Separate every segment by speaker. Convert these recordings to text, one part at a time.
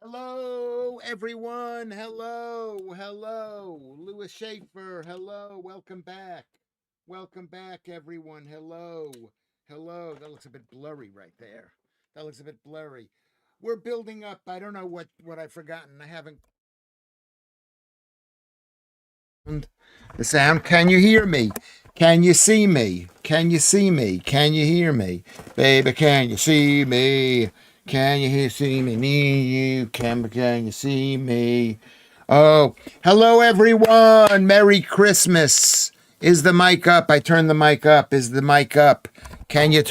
Speaker 1: Hello, everyone. Hello. Louis Schaffer. Hello. Welcome back. Welcome back, everyone. Hello. That looks a bit blurry right there. That looks a bit blurry. We're building up. I don't know what I've forgotten. I haven't. The sound. Can you hear me? Can you see me? Can you see me? Can you hear me? Baby, can you see me? Can you see me? Me, you can you see me? Oh, hello everyone. Merry Christmas. Is the mic up? I turned the mic up. Is the mic up? Can you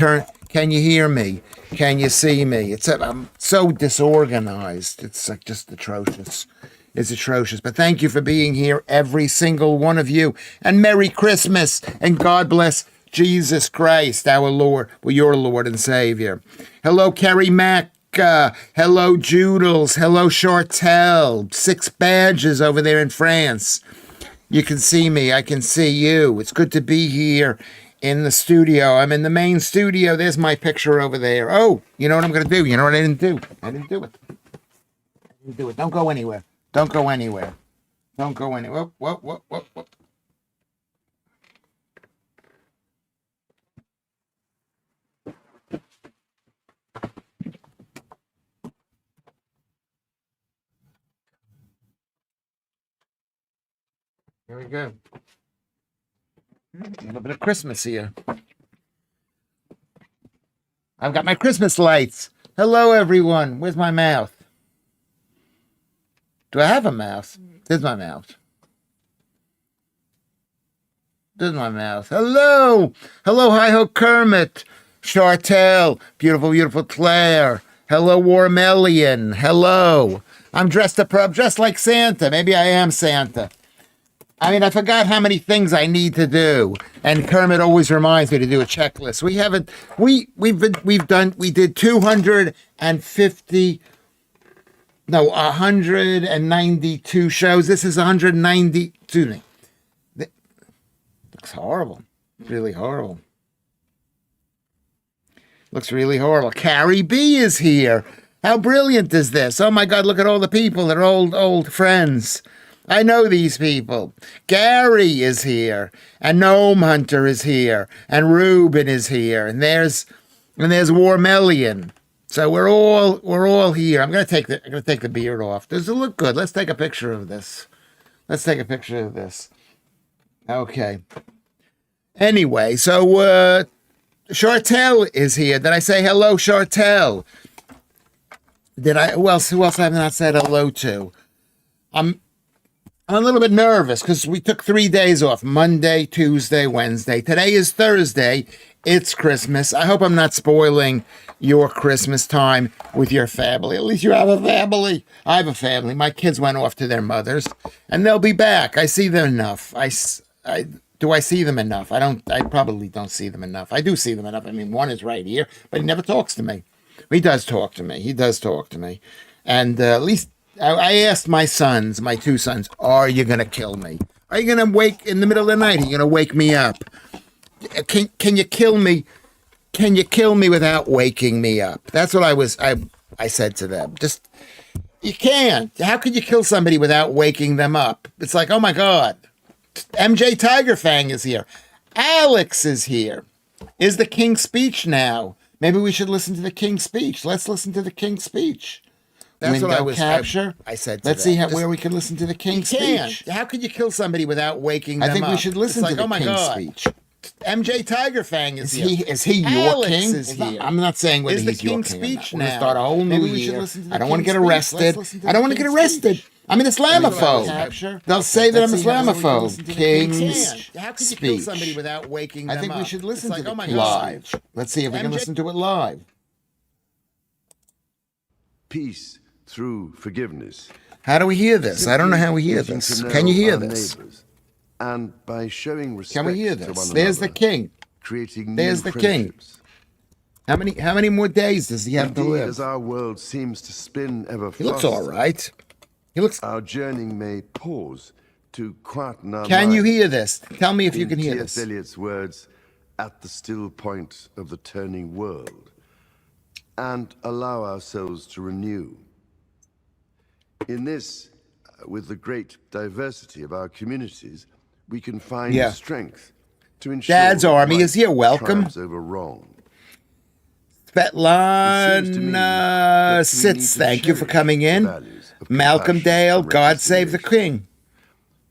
Speaker 1: hear me? Can you see me? I'm so disorganized. It's like just atrocious. It's atrocious. But thank you for being here, every single one of you. And Merry Christmas. And God bless Jesus Christ, our Lord, well, your Lord and Savior. Hello, Kerry Mack. Hello, Joodles. Hello, Chartel. 6 badges over there in France. You can see me. I can see you. It's good to be here in the studio. I'm in the main studio. There's my picture over there. Oh, you know what I'm going to do? You know what I didn't do? I didn't do it. I didn't do it. Don't go anywhere. Don't go anywhere. Don't go anywhere. Whoop. Here we go. A little bit of Christmas here. I've got my Christmas lights. Hello, everyone. Where's my mouth? Do I have a mouth? There's my mouth. There's my mouth. Hello. Hello, Hi-Ho Kermit. Chartel. Beautiful Claire. Hello, Warmelian. Hello. I'm dressed like Santa. Maybe I am Santa. I mean, I forgot how many things I need to do, and Kermit always reminds me to do a checklist. We did 250, no, 192 shows. This is 190. Excuse me. It looks horrible. Really horrible. Looks really horrible. Carrie B is here. How brilliant is this? Oh my God! Look at all the people. They're old friends. I know these people. Gary is here, and Gnome Hunter is here, and Ruben is here, and there's Warmelian. So we're all here. I'm gonna take the beard off. Does it look good? Let's take a picture of this. Okay. Anyway, so Chartel is here. Did I say hello, Chartel? Who else have I not said hello to? I'm a little bit nervous because we took 3 days off: Monday, Tuesday, Wednesday. Today is Thursday. It's Christmas. I hope I'm not spoiling your Christmas time with your family. At least you have a family. I have a family. My kids went off to their mothers, and they'll be back. I see them enough. Do I see them enough? I don't. I probably don't see them enough. I do see them enough. I mean, one is right here, but he never talks to me. He does talk to me. And at least I asked my 2 sons, are you going to kill me? Are you going to wake in the middle of the night? Are you going to wake me up? Can you kill me? Can you kill me without waking me up? That's what I said to them. Just, you can't. How could you kill somebody without waking them up? It's like, oh my God. MJ Tiger Fang is here. Alex is here. Is the King's Speech now? Maybe we should listen to the King's Speech. Let's listen to the King's Speech. That's what I was capture. I said. Let's see where we can listen to the King's Speech. How could you kill somebody without waking them up? I think we should listen to the King's Speech. MJ Tiger Fang is here. Is he your king? Is here. I'm not saying whether he's your king. Speech now. We're gonna start a whole new year. I don't want to get arrested. I don't want to get arrested. I'm an Islamophobe. They'll say that I'm Islamophobe. King's Speech. Somebody without waking them up. I think we should listen to it live. Let's see if we can listen to it live.
Speaker 2: Peace through forgiveness.
Speaker 1: How do we hear this? I don't know how we hear this. Can you hear this?
Speaker 2: And by showing respect,
Speaker 1: can we hear this?
Speaker 2: To one
Speaker 1: There's
Speaker 2: another,
Speaker 1: the king.
Speaker 2: Creating
Speaker 1: There's the king. How many more days does he have to live?
Speaker 2: As our world seems to spin ever faster,
Speaker 1: he looks all right.
Speaker 2: Our journey may pause to quieten our
Speaker 1: Can
Speaker 2: minds.
Speaker 1: you hear this? Tell me if you can hear
Speaker 2: T.S.
Speaker 1: this.
Speaker 2: Eliot's words, at the still point of the turning world, and allow ourselves to renew. In this, with the great diversity of our communities, we can find
Speaker 1: Yeah.
Speaker 2: strength to ensure
Speaker 1: Dad's
Speaker 2: that
Speaker 1: Army is
Speaker 2: right
Speaker 1: here. Welcome.
Speaker 2: triumphs over wrong. It seems to me
Speaker 1: Svetlana
Speaker 2: that we need
Speaker 1: Sitz,
Speaker 2: to
Speaker 1: thank you for
Speaker 2: cherish
Speaker 1: coming
Speaker 2: the
Speaker 1: in.
Speaker 2: values of
Speaker 1: Malcolm
Speaker 2: compassion
Speaker 1: Dale,
Speaker 2: and
Speaker 1: God save the
Speaker 2: reconciliation,
Speaker 1: King.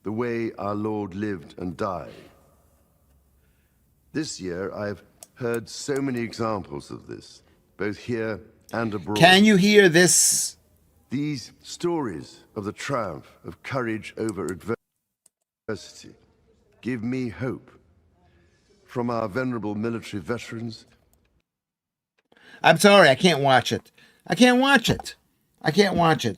Speaker 2: the way our Lord lived and died. This year, I've heard so many examples of this, both here and abroad.
Speaker 1: Can you hear this?
Speaker 2: These stories of the triumph of courage over adversity give me hope. From our venerable military veterans.
Speaker 1: I'm sorry, I can't watch it. I can't watch it.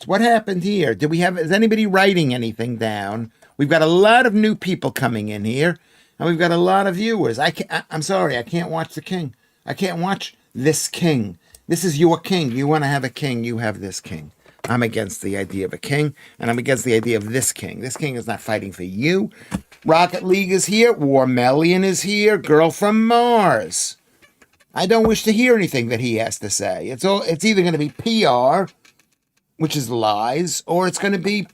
Speaker 1: What happened here? Is anybody writing anything down? We've got a lot of new people coming in here, and we've got a lot of viewers. I'm sorry, I can't watch the king. I can't watch this king. This is your king. You want to have a king, you have this king. I'm against the idea of a king, and I'm against the idea of this king. This king is not fighting for you. Rocket League is here. Warmellion is here. Girl from Mars. I don't wish to hear anything that he has to say. It's either going to be PR, which is lies, or it's going to be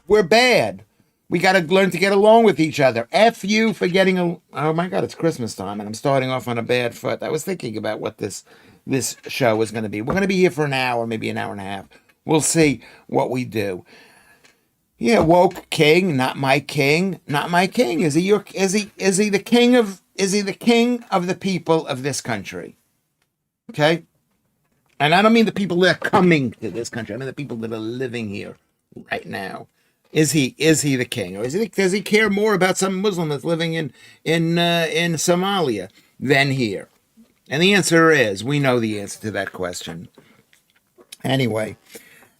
Speaker 1: we're bad. We got to learn to get along with each other. F you for getting oh my God, it's Christmas time, and I'm starting off on a bad foot. I was thinking about what this show was going to be. We're going to be here for an hour, maybe an hour and a half. We'll see what we do. Yeah, woke king, not my king, not my king. Is he the king of the people of this country? Okay? And I don't mean the people that are coming to this country. I mean the people that are living here right now. Is he the king, or does he care more about some Muslim that's living in Somalia than here? And the answer is, we know the answer to that question. Anyway,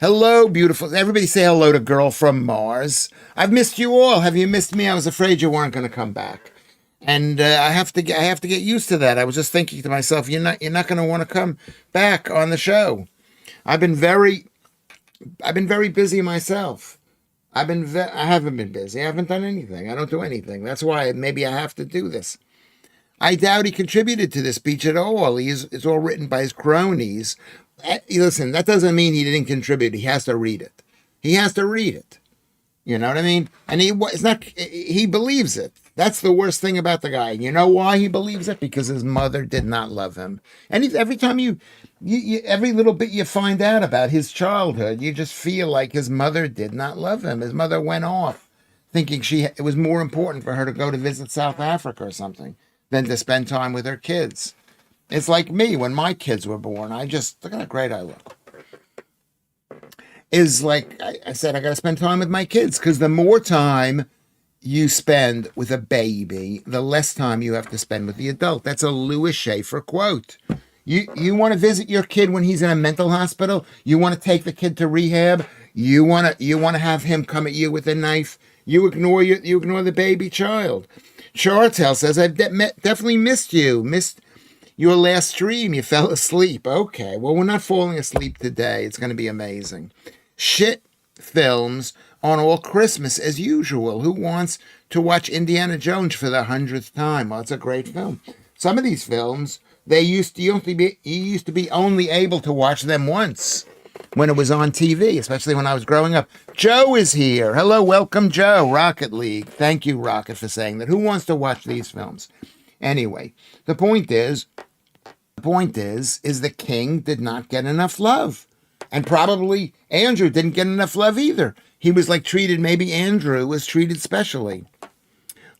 Speaker 1: hello, beautiful. Everybody say hello to Girl from Mars. I've missed you all. Have you missed me? I was afraid you weren't going to come back, and I have to get used to that. I was just thinking to myself, you're not going to want to come back on the show. I've been very busy myself. I haven't been busy. I haven't done anything. I don't do anything. That's why maybe I have to do this. I doubt he contributed to this speech at all. It's all written by his cronies. Listen, that doesn't mean he didn't contribute. He has to read it. He has to read it. You know what I mean? And he believes it. That's the worst thing about the guy. You know why he believes it? Because his mother did not love him. And every time you every little bit you find out about his childhood, you just feel like his mother did not love him. His mother went off thinking it was more important for her to go to visit South Africa or something than to spend time with her kids. It's like me when my kids were born. Look at how great I look. Is like I said, I got to spend time with my kids, because the more time you spend with a baby, the less time you have to spend with the adult. That's a Louis Schaffer quote. You want to visit your kid when he's in a mental hospital? You want to take the kid to rehab? You want to have him come at you with a knife? You ignore the baby child. Chartel says, I've definitely missed you. Missed your last stream. You fell asleep. Okay, well, we're not falling asleep today. It's going to be amazing. Shit films on all Christmas as usual. Who wants to watch Indiana Jones for the 100th time? Well, it's a great film. Some of these films, you used to be only able to watch them once when it was on TV, especially when I was growing up. Joe is here. Hello, welcome, Joe. Rocket League. Thank you, Rocket, for saying that. Who wants to watch these films? Anyway, the point is the king did not get enough love. And probably Andrew didn't get enough love either. He was maybe Andrew was treated specially.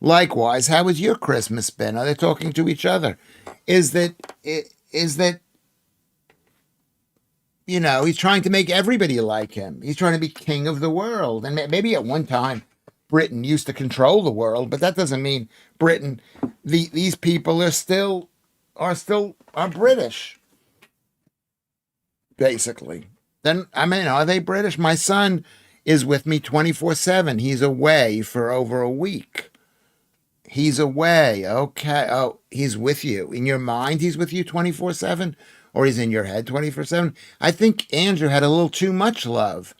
Speaker 1: Likewise, how has your Christmas been? Are they talking to each other? Is that he's trying to make everybody like him. He's trying to be king of the world. And maybe at one time Britain used to control the world, but that doesn't mean Britain. These people are British, basically. Then, are they British? My son is with me 24/7. He's away for over a week. He's away. Okay. Oh, he's with you. In your mind, he's with you 24/7? Or he's in your head 24/7? I think Andrew had a little too much love.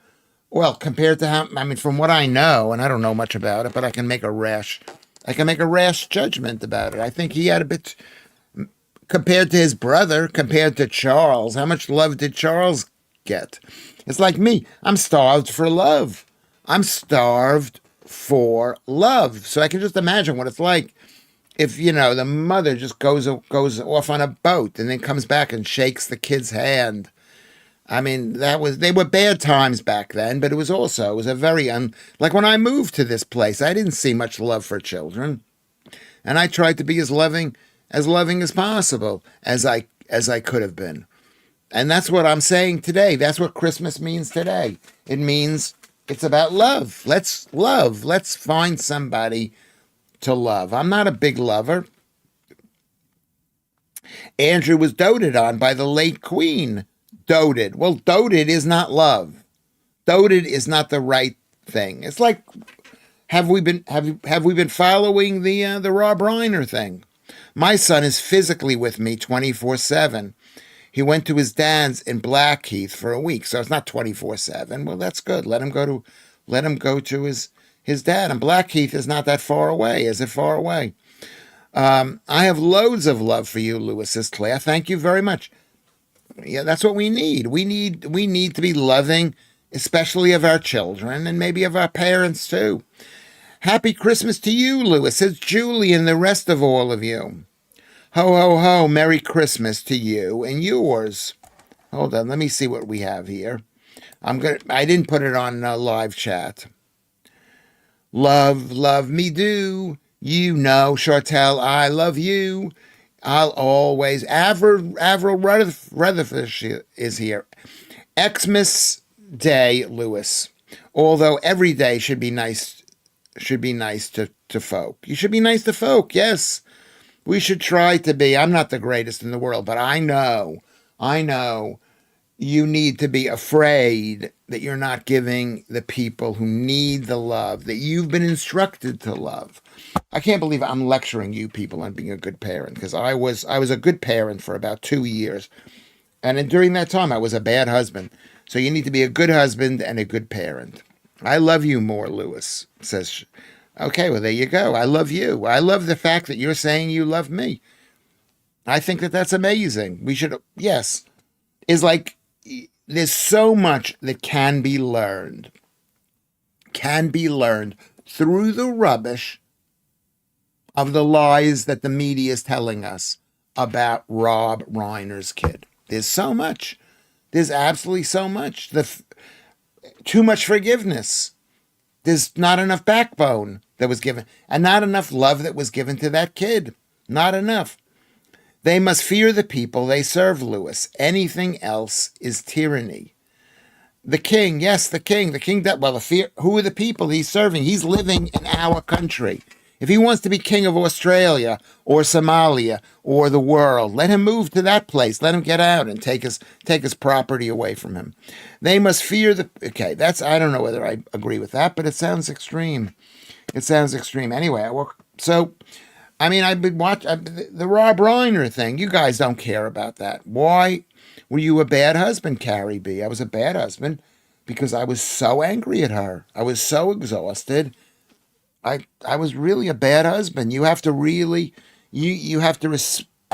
Speaker 1: Well, compared to from what I know, and I don't know much about it, but I can make a rash judgment about it. I think he had a bit, compared to his brother, compared to Charles. How much love did Charles get. It's like me. I'm starved for love. I'm starved for love. So I can just imagine what it's like if, the mother just goes off on a boat and then comes back and shakes the kid's hand. I mean, they were bad times back then, but it was a very like when I moved to this place, I didn't see much love for children, and I tried to be as loving as possible as I could have been. And that's what I'm saying today. That's what Christmas means today. It means it's about love. Let's love. Let's find somebody to love. I'm not a big lover. Andrew was doted on by the late Queen. Doted. Well, doted is not love. Doted is not the right thing. It's like, have we been following the Rob Reiner thing? My son is physically with me 24/7. He went to his dad's in Blackheath for a week, so it's not 24/7. Well, that's good. Let him go to his dad. And Blackheath is not that far away. Is it far away? I have loads of love for you, Lewis, says Claire. Thank you very much. Yeah, that's what we need. We need to be loving, especially of our children and maybe of our parents too. Happy Christmas to you, Lewis, says Julie, and the rest of all of you. Ho, ho, ho, Merry Christmas to you and yours. Hold on, let me see what we have here. I didn't put it on live chat. Love me do. You know, Chartel, I love you. I'll always. Avril Rutherford is here. Xmas Day, Lewis. Although every day should be nice to folk. You should be nice to folk, yes. We should try to be. I'm not the greatest in the world, but I know you need to be afraid that you're not giving the people who need the love that you've been instructed to love. I can't believe I'm lecturing you people on being a good parent, because I was a good parent for about 2 years. And during that time, I was a bad husband. So you need to be a good husband and a good parent. I love you more, Lewis, says. Okay, well, there you go. I love you. I love the fact that you're saying you love me. I think that that's amazing. We should, yes. It's like, there's so much that can be learned through the rubbish of the lies that the media is telling us about Rob Reiner's kid. There's so much. There's absolutely so much. Too much forgiveness. There's not enough backbone that was given, and not enough love that was given to that kid. Not enough. They must fear the people they serve, Lewis. Anything else is tyranny. The king, yes, the king. Who are the people he's serving? He's living in our country. If he wants to be king of Australia or Somalia or the world, let him move to that place. Let him get out and take his property away from him. They must fear okay, I don't know whether I agree with that, but it sounds extreme. Anyway, I've been watching the Rob Reiner thing. You guys don't care about that. Why were you a bad husband, Carrie B? I was a bad husband because I was so angry at her. I was so exhausted. I was really a bad husband. You have to really, you have to,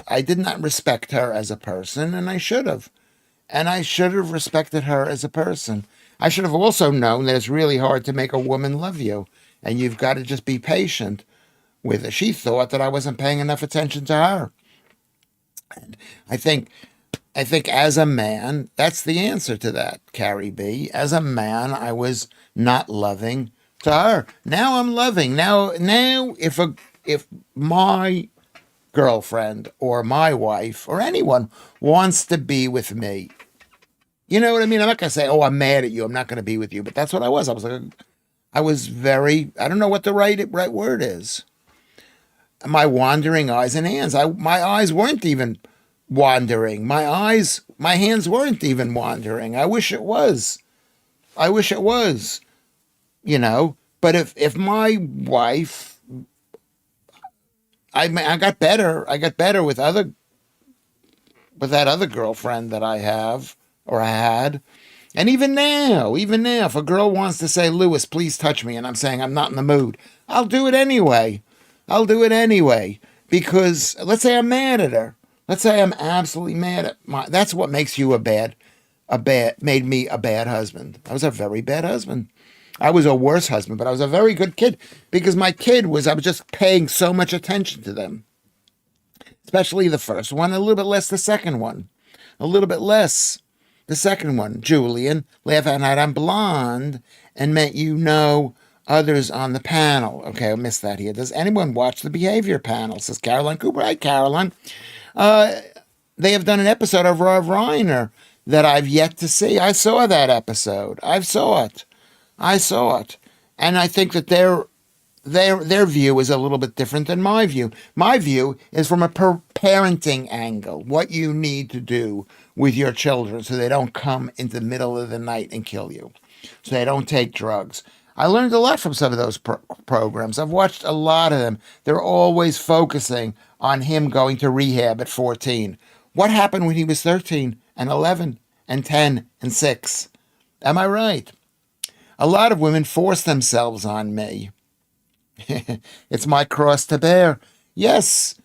Speaker 1: I did not respect her as a person, and I should have. And I should have respected her as a person. I should have also known that it's really hard to make a woman love you, and you've got to just be patient with her. She thought that I wasn't paying enough attention to her. And I think as a man, that's the answer to that, Carrie B. As a man, I was not loving to her. Now I'm loving. Now if my girlfriend or my wife or anyone wants to be with me, you know what I mean? I'm not going to say, oh, I'm mad at you, I'm not going to be with you. But that's what I was. I was very, I don't know what the right word is. My wandering eyes and hands. My eyes weren't even wandering. My hands weren't even wandering. I wish it was. But if my wife, I got better with that other girlfriend that I have or I had. And even now, if a girl wants to say, Lewis, please touch me, and I'm saying I'm not in the mood, I'll do it anyway. Because let's say I'm mad at her. Let's say I'm absolutely mad at that's what makes you a bad made me a bad husband. I was a very bad husband. I was a worse husband, but I was a very good kid because I was just paying so much attention to them, especially the first one, a little bit less the second one, a little bit less the second one. Julian, laugh at night, I'm blonde, and meant others on the panel. Okay, I missed that here. Does anyone watch the behavior panel? Says Caroline Cooper. Hi, Caroline. They have done an episode of Rob Reiner that I've yet to see. I saw that episode. I saw it. And I think that their view is a little bit different than my view. My view is from a parenting angle, what you need to do with your children so they don't come into the middle of the night and kill you, so they don't take drugs. I learned a lot from some of those programs. I've watched a lot of them. They're always focusing on him going to rehab at 14. What happened when he was 13 and 11 and 10 and 6? Am I right? A lot of women force themselves on me. It's my cross to bear. Yes.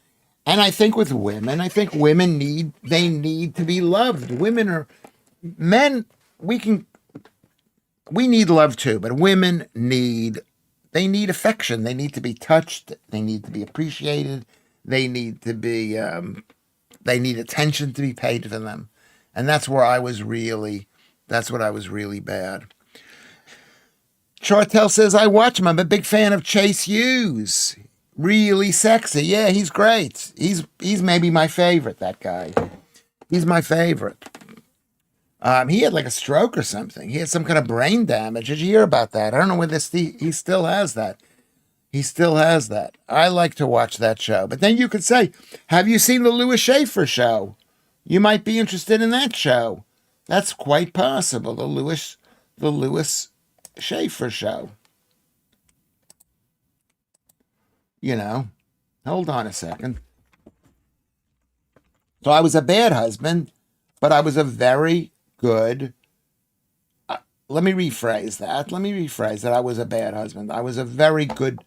Speaker 1: And I think with women, they need to be loved. Men, we need love too, but they need affection. They need to be touched. They need to be appreciated. They need attention to be paid for them. And that's what I was really bad. Chartel says, I watch him. I'm a big fan of Chase Hughes. Really sexy. Yeah, he's great. He's maybe my favorite, that guy. He's my favorite. He had like a stroke or something. He had some kind of brain damage. Did you hear about that? I don't know whether he still has that. He still has that. I like to watch that show. But then you could say, have you seen the Louis Schaffer show? You might be interested in that show. That's quite possible. The Louis Schaffer show. Hold on a second. So I was a bad husband, but I was a very good. Let me rephrase that. I was a bad husband. I was a very good.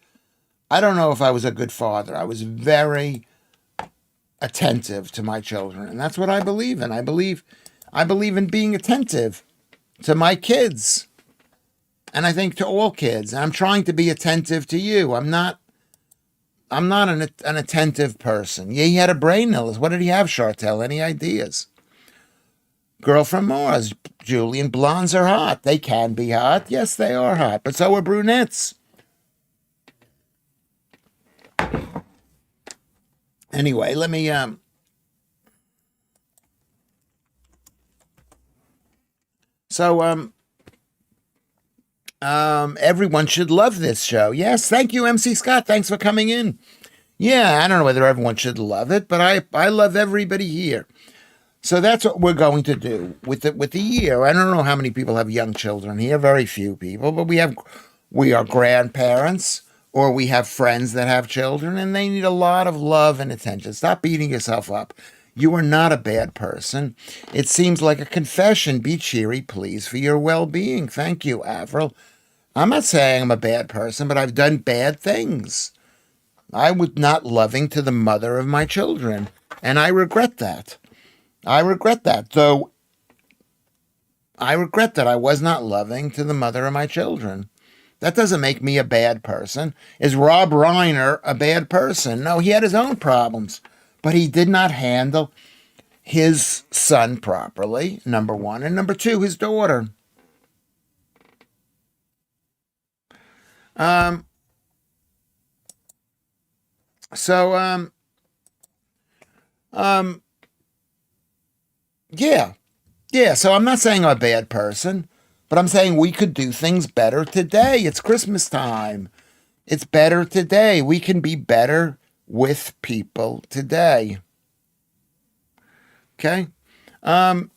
Speaker 1: I don't know if I was a good father. I was very attentive to my children, and that's what I believe in. I believe in being attentive to my kids, and I think to all kids. And I'm trying to be attentive to you. I'm not an attentive person. Yeah, he had a brain illness. What did he have, Chartel? Any ideas? Girl from Mars, Julian, blondes are hot. They can be hot. Yes, they are hot, but so are brunettes. Anyway, let me everyone should love this show. Yes, thank you, MC Scott. Thanks for coming in. Yeah, I don't know whether everyone should love it, but I love everybody here. So that's what we're going to do with the year. I don't know how many people have young children here. Very few people, but we are grandparents, or we have friends that have children, and they need a lot of love and attention. Stop beating yourself up. You are not a bad person. It seems like a confession. Be cheery, please, for your well-being. Thank you, Avril. I'm not saying I'm a bad person, but I've done bad things. I was not loving to the mother of my children, and I regret that. Though I regret that I was not loving to the mother of my children. That doesn't make me a bad person. Is Rob Reiner a bad person? No, he had his own problems, but he did not handle his son properly, number one. And number two, his daughter. Yeah. So I'm not saying I'm a bad person, but I'm saying we could do things better today. It's Christmas time. It's better today. We can be better with people today. Okay? And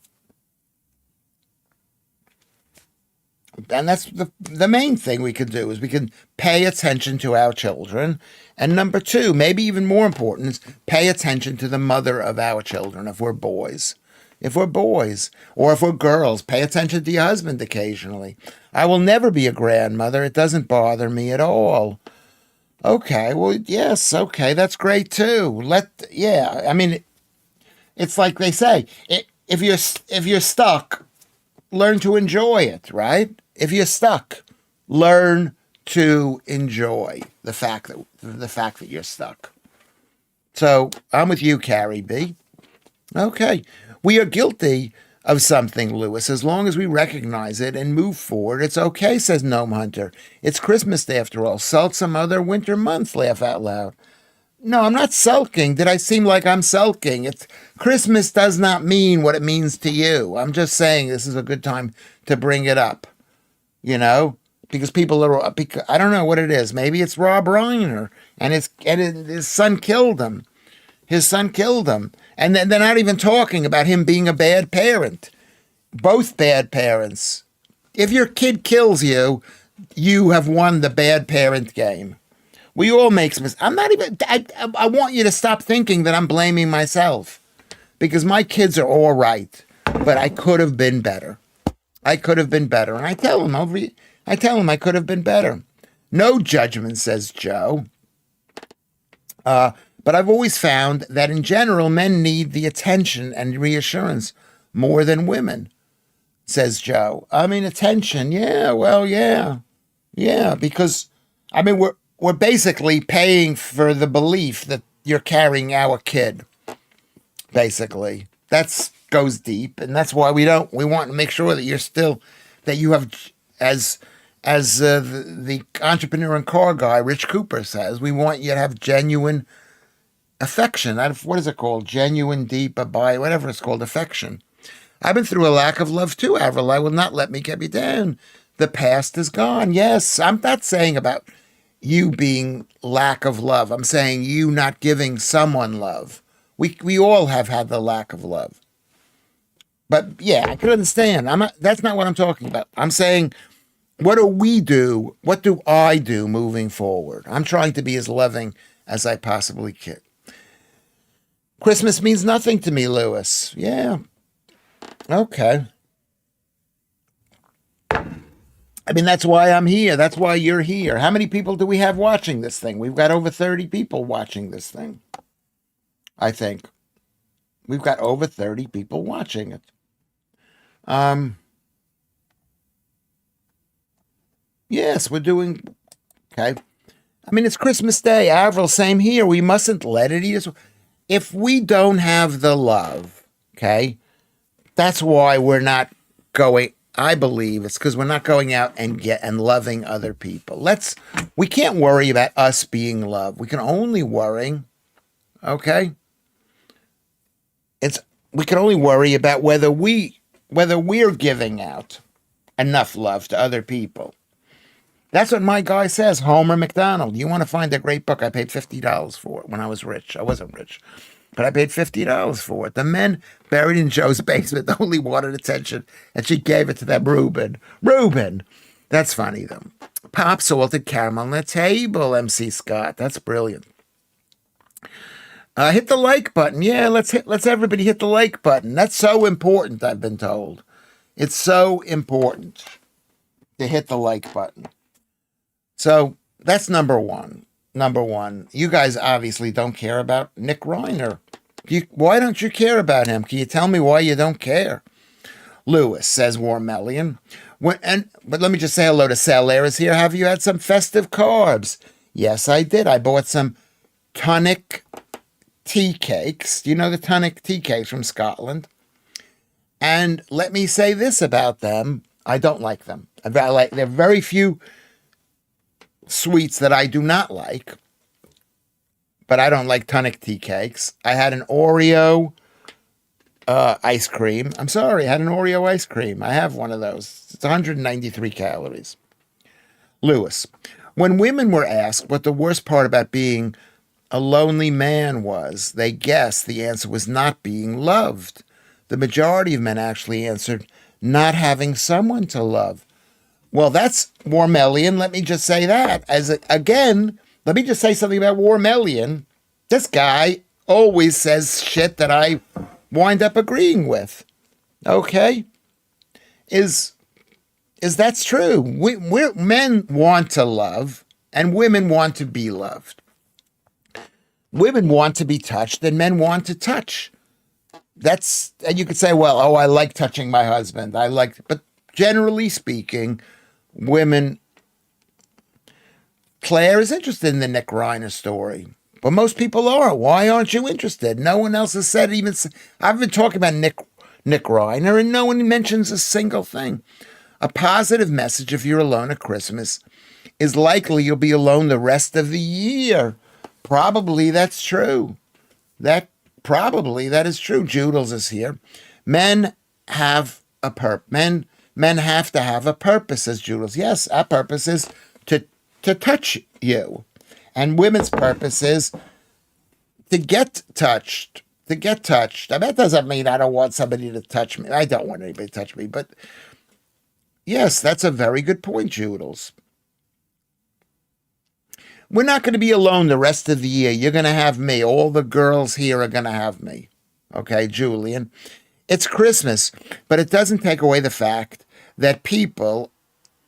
Speaker 1: that's the main thing we can do is we can pay attention to our children. And number two, maybe even more important, is pay attention to the mother of our children if we're boys. If we're boys, or if we're girls, pay attention to your husband occasionally. I will never be a grandmother. It doesn't bother me at all. Okay, well, yes, okay, that's great too. I mean, it's like they say, if you're stuck learn to enjoy it, right? If you're stuck, learn to enjoy the fact that you're stuck. So I'm with you, Carrie B. Okay. We are guilty of something, Lewis. As long as we recognize it and move forward, it's okay, says Gnome Hunter. It's Christmas Day after all. Sulk some other winter month, laugh out loud. No, I'm not sulking. Did I seem like I'm sulking? It's Christmas does not mean what it means to you. I'm just saying this is a good time to bring it up, because people are, because, I don't know what it is. Maybe it's Rob Reiner and his son killed him. His son killed him. And then they're not even talking about him being a bad parent. Both bad parents. If your kid kills you, you have won the bad parent game. We all make mistakes. I want you to stop thinking that I'm blaming myself, because my kids are all right, but I could have been better. I could have been better. And I tell them I could have been better. No judgment, says Joe. But I've always found that in general, men need the attention and reassurance more than women, says Joe. I mean, attention. Yeah, well, yeah. Yeah, because, I mean, we're basically paying for the belief that you're carrying our kid, basically. That goes deep, and that's why we want to make sure that you have, as the entrepreneur and car guy, Rich Cooper, says, we want you to have genuine affection. What is it called? Genuine, deep, abide, whatever it's called, affection. I've been through a lack of love too, Avril. I will not let me get me down. The past is gone. Yes, I'm not saying about you being lack of love. I'm saying you not giving someone love. We all have had the lack of love. But yeah, I could understand. That's not what I'm talking about. I'm saying, what do we do? What do I do moving forward? I'm trying to be as loving as I possibly can. Christmas means nothing to me, Lewis. Yeah. Okay. I mean, that's why I'm here. That's why you're here. How many people do we have watching this thing? We've got over 30 people watching this thing. I think. We've got over 30 people watching it. Yes, we're doing okay. I mean, it's Christmas Day. Avril, same here. We mustn't let it eat us. If we don't have the love, okay, that's why we're not going. I believe it's because we're not going out and loving other people. We can't worry about us being loved. We can only worry, okay? We can only worry about whether we're giving out enough love to other people. That's what my guy says, Homer McDonald. You want to find a great book? I paid $50 for it when I was rich. I wasn't rich, but I paid $50 for it. The men buried in Joe's basement only wanted attention, and she gave it to them. Reuben. That's funny, though. Pop salted caramel on the table, MC Scott. That's brilliant. Hit the like button. Yeah, let's everybody hit the like button. That's so important, I've been told. It's so important to hit the like button. So that's number one. You guys obviously don't care about Nick Reiner. Why don't you care about him? Can you tell me why you don't care? Lewis, says Warmellian. But let me just say hello to Salaris here. Have you had some festive carbs? Yes, I did. I bought some tonic tea cakes. Do you know the tonic tea cakes from Scotland? And let me say this about them. I don't like them. There are very few sweets that I do not like, but I don't like tonic tea cakes. I had an Oreo ice cream. I'm sorry, I had an Oreo ice cream. I have one of those. It's 193 calories. Lewis, when women were asked what the worst part about being a lonely man was, they guessed the answer was not being loved. The majority of men actually answered not having someone to love. Well, that's Warmellian. Let me just say that. Let me just say something about Warmellian. This guy always says shit that I wind up agreeing with. Okay? Is that's true. Men want to love, and women want to be loved. Women want to be touched, and men want to touch. and you could say, well, oh, I like touching my husband. But generally speaking, women, Claire is interested in the Nick Reiner story. But most people are. Why aren't you interested? No one else has said I've been talking about Nick Reiner, and no one mentions a single thing. A positive message if you're alone at Christmas is likely you'll be alone the rest of the year. Probably that's true. That is true. Joodles is here. Men have a men have to have a purpose, says Joodles. Yes, our purpose is to touch you. And women's purpose is to get touched. To get touched. I mean, that doesn't mean I don't want somebody to touch me. I don't want anybody to touch me. But yes, that's a very good point, Joodles. We're not going to be alone the rest of the year. You're going to have me. All the girls here are going to have me. Okay, Julian. It's Christmas, but it doesn't take away the fact that people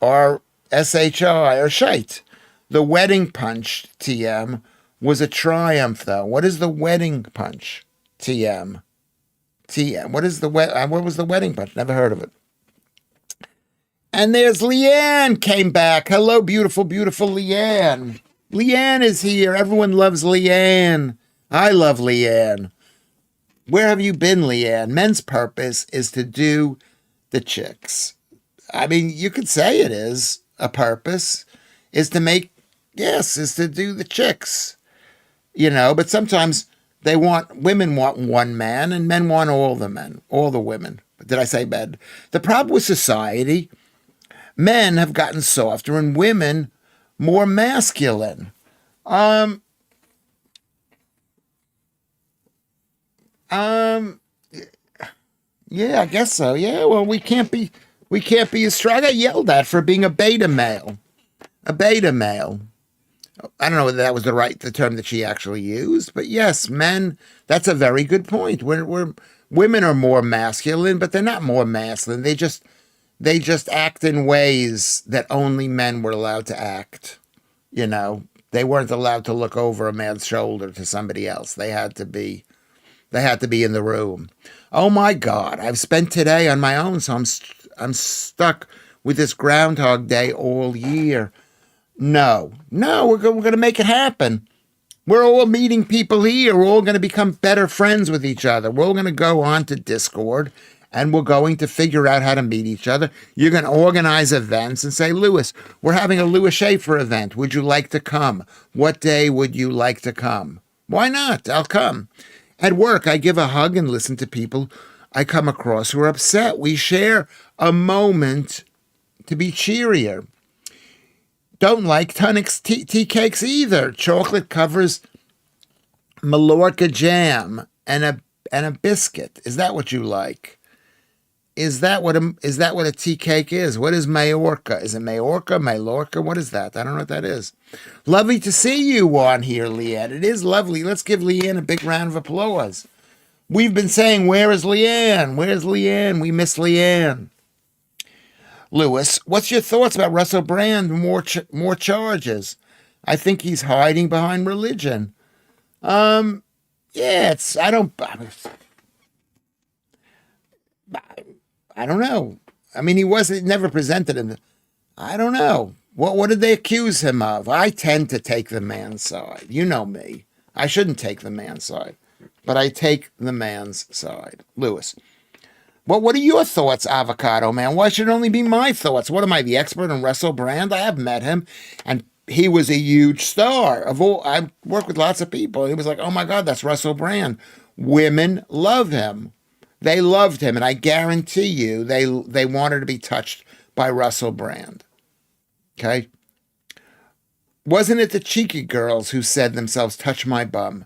Speaker 1: are SHI or shite. The wedding punch, TM, was a triumph, though. What is the wedding punch, TM? TM. What was the wedding punch? Never heard of it. And there's Leanne came back. Hello, beautiful, beautiful Leanne. Leanne is here. Everyone loves Leanne. I love Leanne. Where have you been, Leanne? Men's purpose is to do the chicks. I mean, you could say it is a purpose, is to do the chicks. But sometimes women want one man and men want all the men, all the women. Did I say men? The problem with society, men have gotten softer and women more masculine. Yeah, I guess so. Yeah, well, we can't be as strong. I got yelled at for being a beta male. A beta male. I don't know whether that was the term that she actually used, but yes, men, that's a very good point. Women are more masculine, but they're not more masculine. They just act in ways that only men were allowed to act. They weren't allowed to look over a man's shoulder to somebody else. They had to be in the room. Oh my God, I've spent today on my own, so I'm stuck with this Groundhog Day all year. No, we're going to make it happen. We're all meeting people here. We're all going to become better friends with each other. We're all going to go on to Discord, and we're going to figure out how to meet each other. You're going to organize events and say, Lewis, we're having a Lewis Schaffer event. Would you like to come? What day would you like to come? Why not? I'll come. At work, I give a hug and listen to people I come across who are upset. We share a moment to be cheerier. Don't like tonics tea cakes either. Chocolate covers Mallorca jam and a biscuit. Is that what you like? Is that what a tea cake is? What is Majorca? Is it Mallorca? What is that? I don't know what that is. Lovely to see you on here, Leanne. It is lovely. Let's give Leanne a big round of applause. We've been saying, where is Leanne? Where's Leanne? We miss Leanne. Lewis, what's your thoughts about Russell Brand? More charges. I think he's hiding behind religion. Yeah, I don't know. I mean, he never presented him. I don't know. What did they accuse him of? I tend to take the man's side. You know me. I shouldn't take the man's side, but I take the man's side. Lewis. Well, what are your thoughts, Avocado Man? Why should it only be my thoughts? What am I, the expert on Russell Brand? I have met him, and he was a huge star. I work with lots of people. He was like, oh my God, that's Russell Brand. Women love him. They loved him, and I guarantee you they wanted to be touched by Russell Brand. Okay? Wasn't it the cheeky girls who said themselves, touch my bum?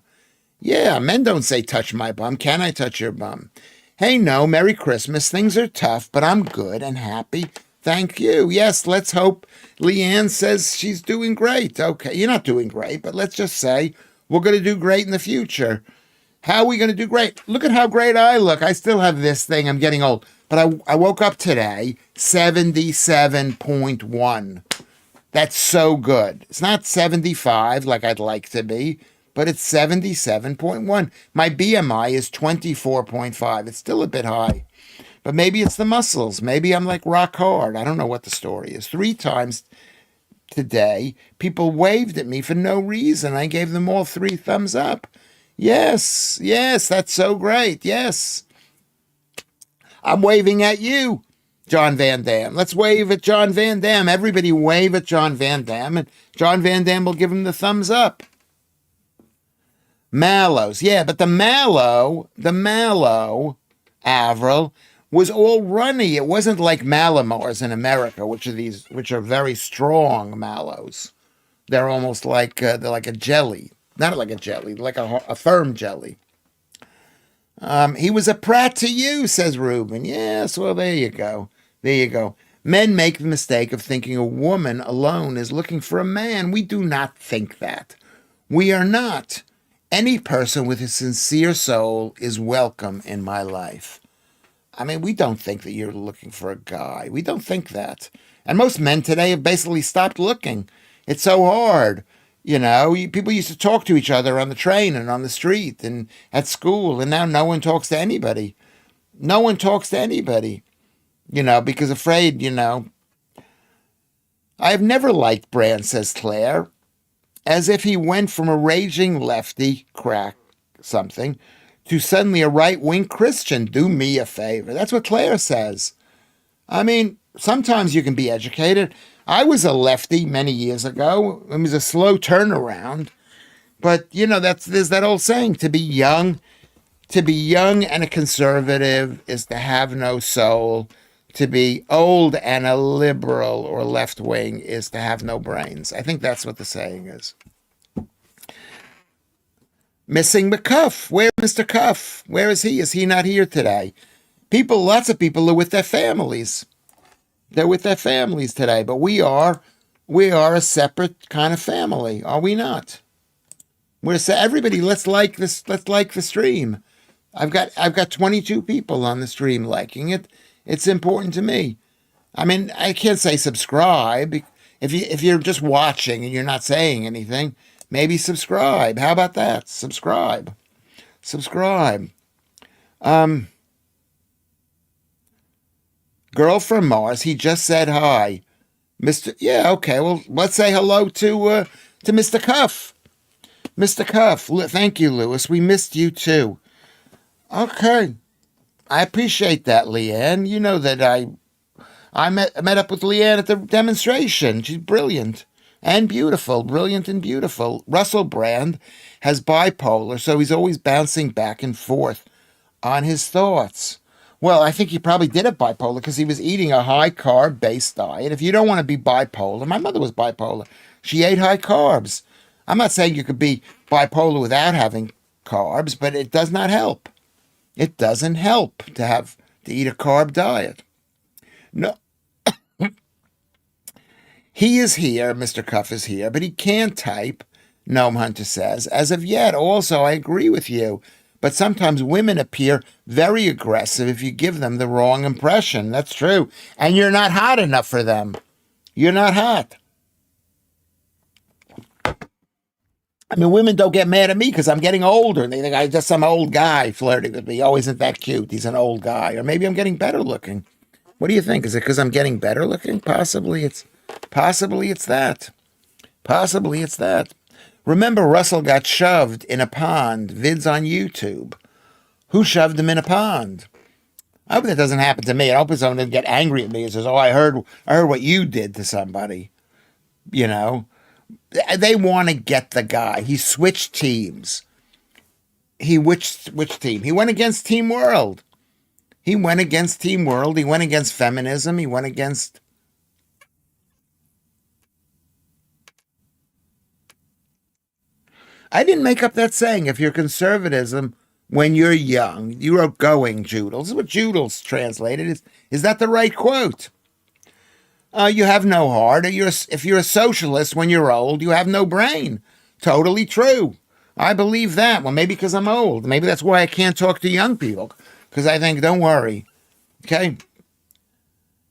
Speaker 1: Yeah, men don't say touch my bum. Can I touch your bum? Hey, no, Merry Christmas. Things are tough, but I'm good and happy. Thank you. Yes, let's hope Leanne says she's doing great. Okay, you're not doing great, but let's just say we're going to do great in the future. How are we going to do great? Look at how great I look. I still have this thing. I'm getting old. But I woke up today, 77.1. That's so good. It's not 75 like I'd like to be, but it's 77.1. My BMI is 24.5. It's still a bit high, but maybe it's the muscles. Maybe I'm like rock hard. I don't know what the story is. 3 times today, people waved at me for no reason. I gave them all 3 thumbs up. Yes, yes, that's so great. Yes. I'm waving at you, John Van Dam. Let's wave at John Van Dam. Everybody wave at John Van Dam, and John Van Dam will give him the thumbs up. Mallows. Yeah, but the mallow, Avril, was all runny. It wasn't like Malamars in America, which are very strong mallows. They're almost like they're like a jelly. Not like a jelly, like a firm jelly. He was a prat to you, says Reuben. Yes, well, there you go. There you go. Men make the mistake of thinking a woman alone is looking for a man. We do not think that. We are not. Any person with a sincere soul is welcome in my life. I mean, we don't think that you're looking for a guy. We don't think that. And most men today have basically stopped looking. It's so hard. People used to talk to each other on the train and on the street and at school, and now no one talks to anybody. No one talks to anybody, because afraid, I have never liked Brand, says Claire, as if he went from a raging lefty, crack something, to suddenly a right-wing Christian. Do me a favor. That's what Claire says. I mean, sometimes you can be educated. I was a lefty many years ago. It was a slow turnaround. But, there's that old saying, to be young and a conservative is to have no soul. To be old and a liberal or left wing is to have no brains. I think that's what the saying is. Missing McCuff. Where's Mr. Cuff? Where is he? Is he not here today? Lots of people are with their families. They're with their families today, but we are a separate kind of family, are we not? Everybody. Let's like this. Let's like the stream. I've got 22 people on the stream liking it. It's important to me. I mean, I can't say subscribe if you're just watching and you're not saying anything. Maybe subscribe. How about that? Subscribe. Girl from Mars, he just said hi. Mr. Yeah, okay, well, let's say hello to Mr. Cuff. Mr. Cuff, thank you, Lewis. We missed you too. Okay. I appreciate that, Leanne. You know that I met up with Leanne at the demonstration. She's brilliant and beautiful. Brilliant and beautiful. Russell Brand has bipolar, so he's always bouncing back and forth on his thoughts. Well, I think he probably did have bipolar because he was eating a high-carb based diet. If you don't want to be bipolar, my mother was bipolar. She ate high carbs. I'm not saying you could be bipolar without having carbs, but it does not help. It doesn't help to eat a carb diet. No. He is here, Mr. Cuff is here, but he can't type, Gnome Hunter says. As of yet, also, I agree with you. But sometimes women appear very aggressive if you give them the wrong impression. That's true. And you're not hot enough for them. You're not hot. I mean, women don't get mad at me because I'm getting older. And they think I'm just some old guy flirting with me. Oh, isn't that cute? He's an old guy. Or maybe I'm getting better looking. What do you think? Is it because I'm getting better looking? Possibly it's that. Possibly it's that. Remember, Russell got shoved in a pond. Vids on YouTube. Who shoved him in a pond? I hope that doesn't happen to me. I hope someone doesn't get angry at me and says, "Oh, I heard what you did to somebody." They want to get the guy. He switched teams. Which team? He went against Team World. He went against feminism. He went against. I didn't make up that saying. If you're conservatism when you're young, you are going, Joodles. This is what Joodles translated. Is that the right quote? You have no heart. If you're a socialist when you're old, you have no brain. Totally true. I believe that. Well, maybe because I'm old. Maybe that's why I can't talk to young people. Because I think, don't worry. Okay?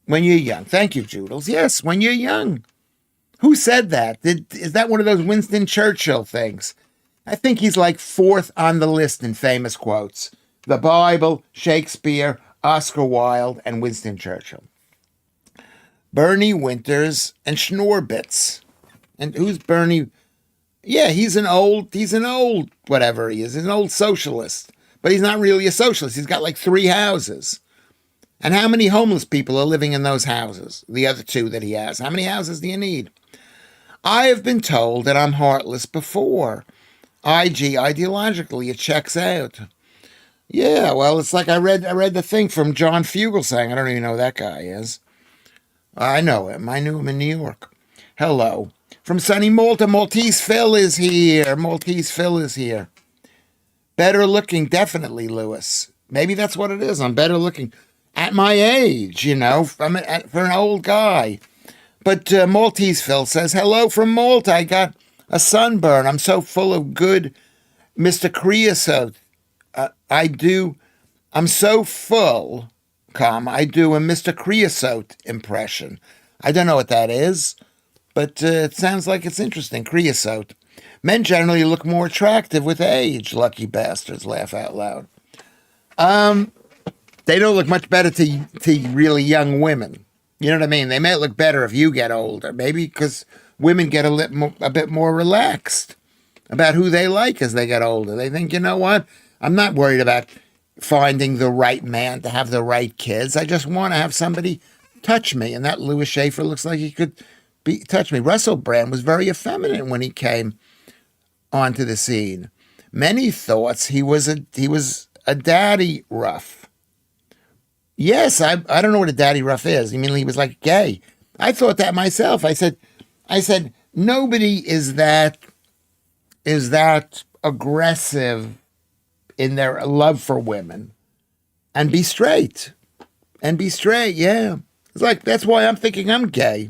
Speaker 1: When you're young. Thank you, Joodles. Yes, when you're young. Who said that? Is that one of those Winston Churchill things? I think he's like fourth on the list in famous quotes. The Bible, Shakespeare, Oscar Wilde, and Winston Churchill. Bernie Winters and Schnorbitz. And who's Bernie? Yeah, he's an old, whatever he is. He's an old socialist. But he's not really a socialist. He's got like 3 houses. And how many homeless people are living in those houses? The other 2 that he has. How many houses do you need? I have been told that I'm heartless before. Ideologically, it checks out. Yeah, well, it's like I read the thing from John Fugelsang. I don't even know who that guy is. I know him. I knew him in New York. Hello. From sunny Malta, Maltese Phil is here. Maltese Phil is here. Better looking, definitely, Lewis. Maybe that's what it is. I'm better looking at my age, for an old guy. But Maltese Phil says, hello from Malta. I got a sunburn. I'm so full of good Mr. Creosote. I'm so full, I do a Mr. Creosote impression. I don't know what that is, but it sounds like it's interesting. Creosote. Men generally look more attractive with age. Lucky bastards, laugh out loud. They don't look much better to really young women. You know what I mean? They may look better if you get older. Maybe because women get a bit more relaxed about who they like as they get older. They think, you know what? I'm not worried about finding the right man to have the right kids. I just want to have somebody touch me. And that Louis Schaffer looks like he could touch me. Russell Brand was very effeminate when he came onto the scene. Many thought he was a daddy rough. Yes, I don't know what a daddy rough is. You mean he was like gay? I thought that myself. I said, nobody is that aggressive in their love for women, and be straight, yeah. It's like, that's why I'm thinking I'm gay.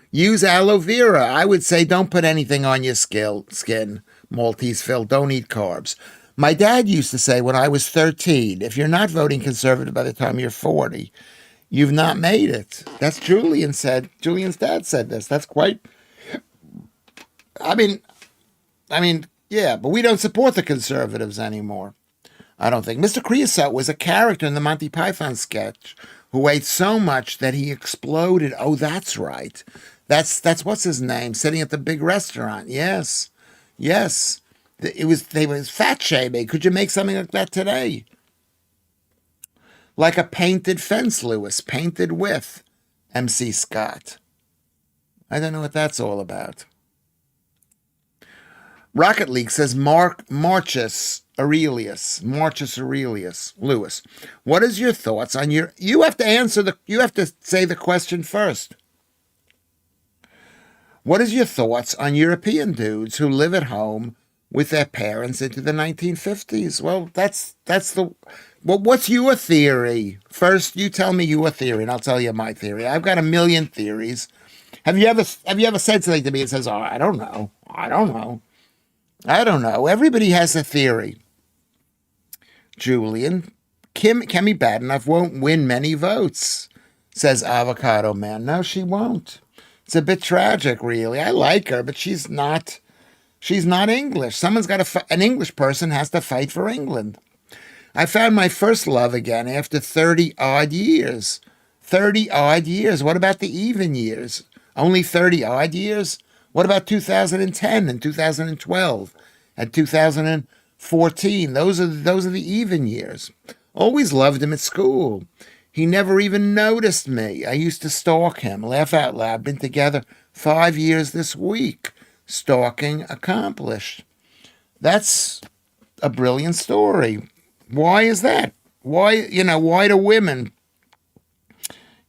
Speaker 1: Use aloe vera. I would say don't put anything on your skin, Maltese Phil. Don't eat carbs. My dad used to say when I was 13, if you're not voting conservative by the time you're 40, you've not made it. That's Julian said. Julian's dad said this. That's quite, I mean, yeah, but we don't support the conservatives anymore. I don't think. Mr. Creosote was a character in the Monty Python sketch who ate so much that he exploded. Oh, that's right. That's what's his name, sitting at the big restaurant. Yes. They was fat shaming. Could you make something like that today? Like a painted fence, Lewis, painted with MC Scott. I don't know what that's all about. Rocket League says Marcus Aurelius. Lewis. What is your thoughts on you have to say the question first. What is your thoughts on European dudes who live at home with their parents into the 1950s? Well, what's your theory? First, you tell me your theory and I'll tell you my theory. I've got a million theories. Have you ever said something to me that says, "Oh, I don't know. Everybody has a theory." Julian, Kemi Badenoch won't win many votes, says Avocado Man. No, she won't. It's a bit tragic, really. I like her, but she's not English. An English person has to fight for England. I found my first love again after 30 odd years. 30 odd years. What about the even years? Only 30 odd years? What about 2010 and 2012 and 2014? Those are the even years. Always loved him at school. He never even noticed me. I used to stalk him. Laugh out loud. Been together 5 years this week. Stalking accomplished. That's a brilliant story. Why is that? Why do women?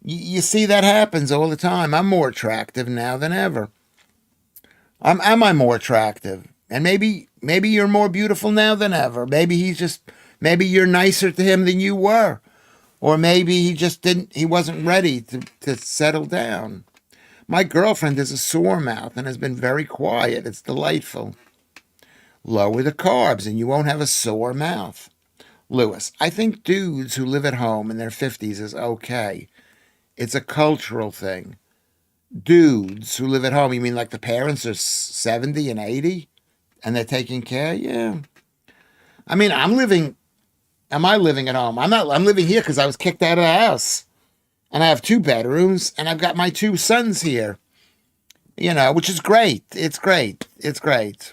Speaker 1: You see that happens all the time. I'm more attractive now than ever. Am I more attractive? And maybe you're more beautiful now than ever. Maybe you're nicer to him than you were. Or maybe he wasn't ready to settle down. My girlfriend has a sore mouth and has been very quiet. It's delightful. Lower the carbs and you won't have a sore mouth. Lewis, I think dudes who live at home in their 50s is okay. It's a cultural thing. dudes who live at home. You mean like the parents are 70 and 80 and they're taking care? Yeah. I mean, am I living at home? I'm not, I'm living here because I was kicked out of the house. And I have 2 bedrooms and I've got my 2 sons here, which is great. It's great. It's great.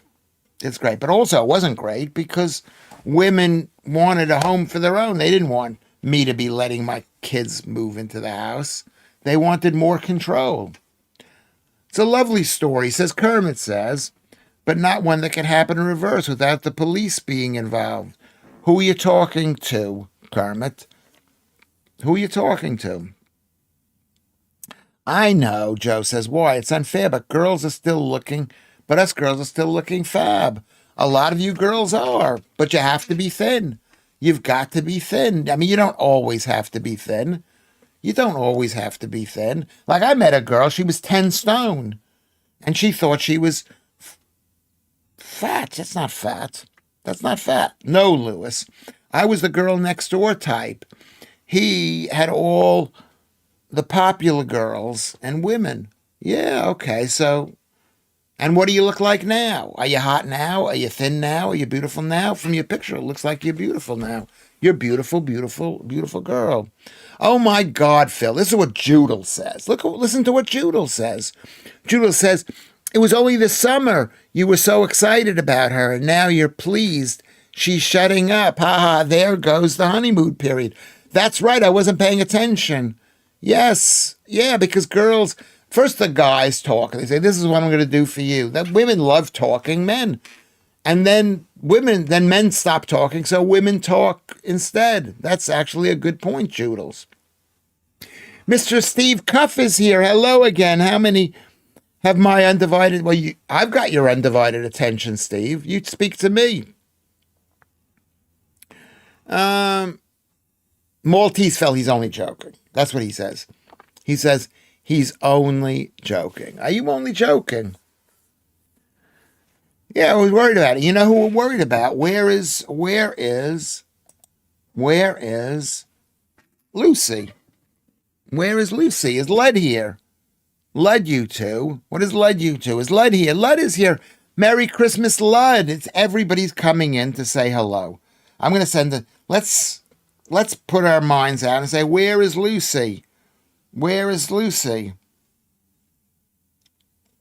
Speaker 1: It's great. But also, it wasn't great because women wanted a home for their own. They didn't want me to be letting my kids move into the house. They wanted more control. It's a lovely story, says Kermit says, but not one that can happen in reverse without the police being involved. Who are you talking to, Kermit? Who are you talking to? I know, Joe says. Why? It's unfair, but us girls are still looking fab. A lot of you girls are, but you have to be thin. You've got to be thin. I mean, you don't always have to be thin. You don't always have to be thin. Like I met a girl, she was 10 stone, and she thought she was fat. That's not fat. That's not fat. No, Lewis. I was the girl next door type. He had all the popular girls and women. Yeah, okay. So, and what do you look like now? Are you hot now? Are you thin now? Are you beautiful now? From your picture, it looks like you're beautiful now. You're beautiful, beautiful, beautiful girl. Oh my God, Phil. This is what Judel says. Listen to what Judel says. Judel says, it was only this summer you were so excited about her, and now you're pleased. She's shutting up. Ha ha, there goes the honeymoon period. That's right, I wasn't paying attention. Yes, yeah, because girls, first the guys talk, and they say, this is what I'm going to do for you. That women love talking men. And then men stop talking, so women talk instead. That's actually a good point, Joodles. Mr. Steve Cuff is here. Hello again. How many have my undivided? Well, I've got your undivided attention, Steve. You speak to me. Maltese fell, he's only joking. That's what he says. He says he's only joking. Are you only joking? Yeah, I was worried about it. You know who we're worried about? Where is Lucy? Where is Lucy? Is Lud here? Lud, you two. What is Lud, you two? Is Lud here? Lud is here. Merry Christmas, Lud. It's everybody's coming in to say hello. I'm going to send it. Let's put our minds out and say, where is Lucy? Where is Lucy?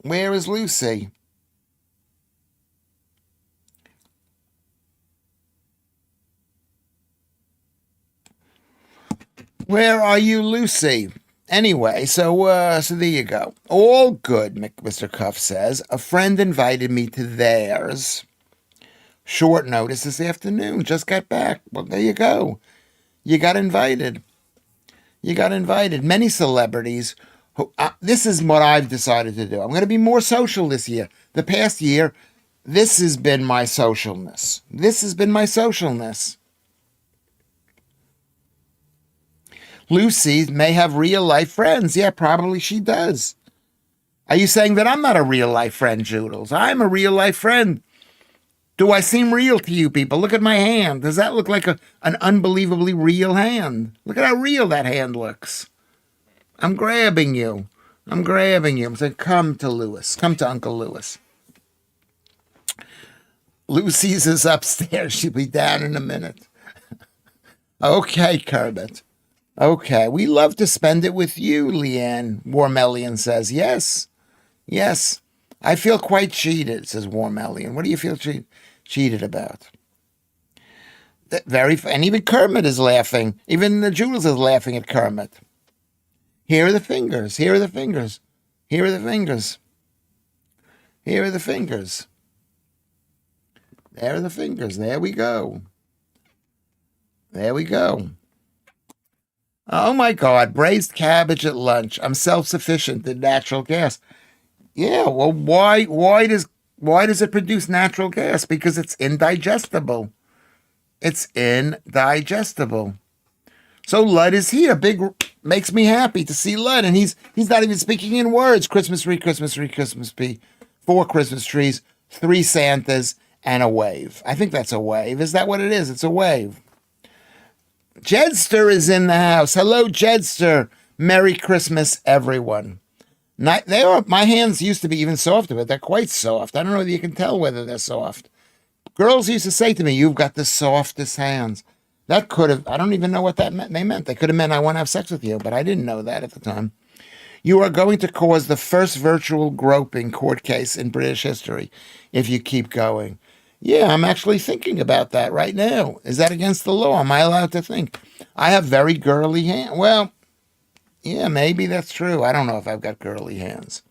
Speaker 1: Where is Lucy? Where are you, Lucy? Anyway, so there you go. All good, Mr. Cuff says. A friend invited me to theirs. Short notice this afternoon. Just got back. Well, there you go. You got invited. You got invited. Many celebrities. This is what I've decided to do. I'm going to be more social this year. The past year, this has been my socialness. This has been my socialness. Lucy may have real life friends. Yeah, probably she does. Are you saying that I'm not a real life friend, Joodles? I'm a real life friend. Do I seem real to you people? Look at my hand. Does that look like an unbelievably real hand? Look at how real that hand looks. I'm grabbing you. I'm saying, come to Lewis. Come to Uncle Lewis. Lucy's is upstairs. She'll be down in a minute. Okay, Kermit. Okay, we love to spend it with you, Leanne, Warmellian says. Yes. I feel quite cheated, says Warmellian. What do you feel cheated about? And even Kermit is laughing. Even the Jules is laughing at Kermit. Here are the fingers. Here are the fingers. Here are the fingers. Here are the fingers. There are the fingers. There we go. There we go. Oh my God, braised cabbage at lunch. I'm self-sufficient in natural gas. Yeah, well, why does it produce natural gas? Because it's indigestible. It's indigestible. So Lud is here. Makes me happy to see Lud, and he's not even speaking in words. Christmas tree, Christmas tree, Christmas tree. 4 Christmas trees, 3 Santas, and a wave. I think that's a wave. Is that what it is? It's a wave. Jedster is in the house. Hello, Jedster. Merry Christmas, everyone. Not, they are. My hands used to be even softer, but they're quite soft. I don't know whether you can tell whether they're soft. Girls used to say to me, "You've got the softest hands." That could have. I don't even know what that meant. They meant they could have meant I want to have sex with you, but I didn't know that at the time. You are going to cause the first virtual groping court case in British history if you keep going. Yeah, I'm actually thinking about that right now. Is that against the law? Am I allowed to think? I have very girly hands. Well, yeah, maybe that's true. I don't know if I've got girly hands.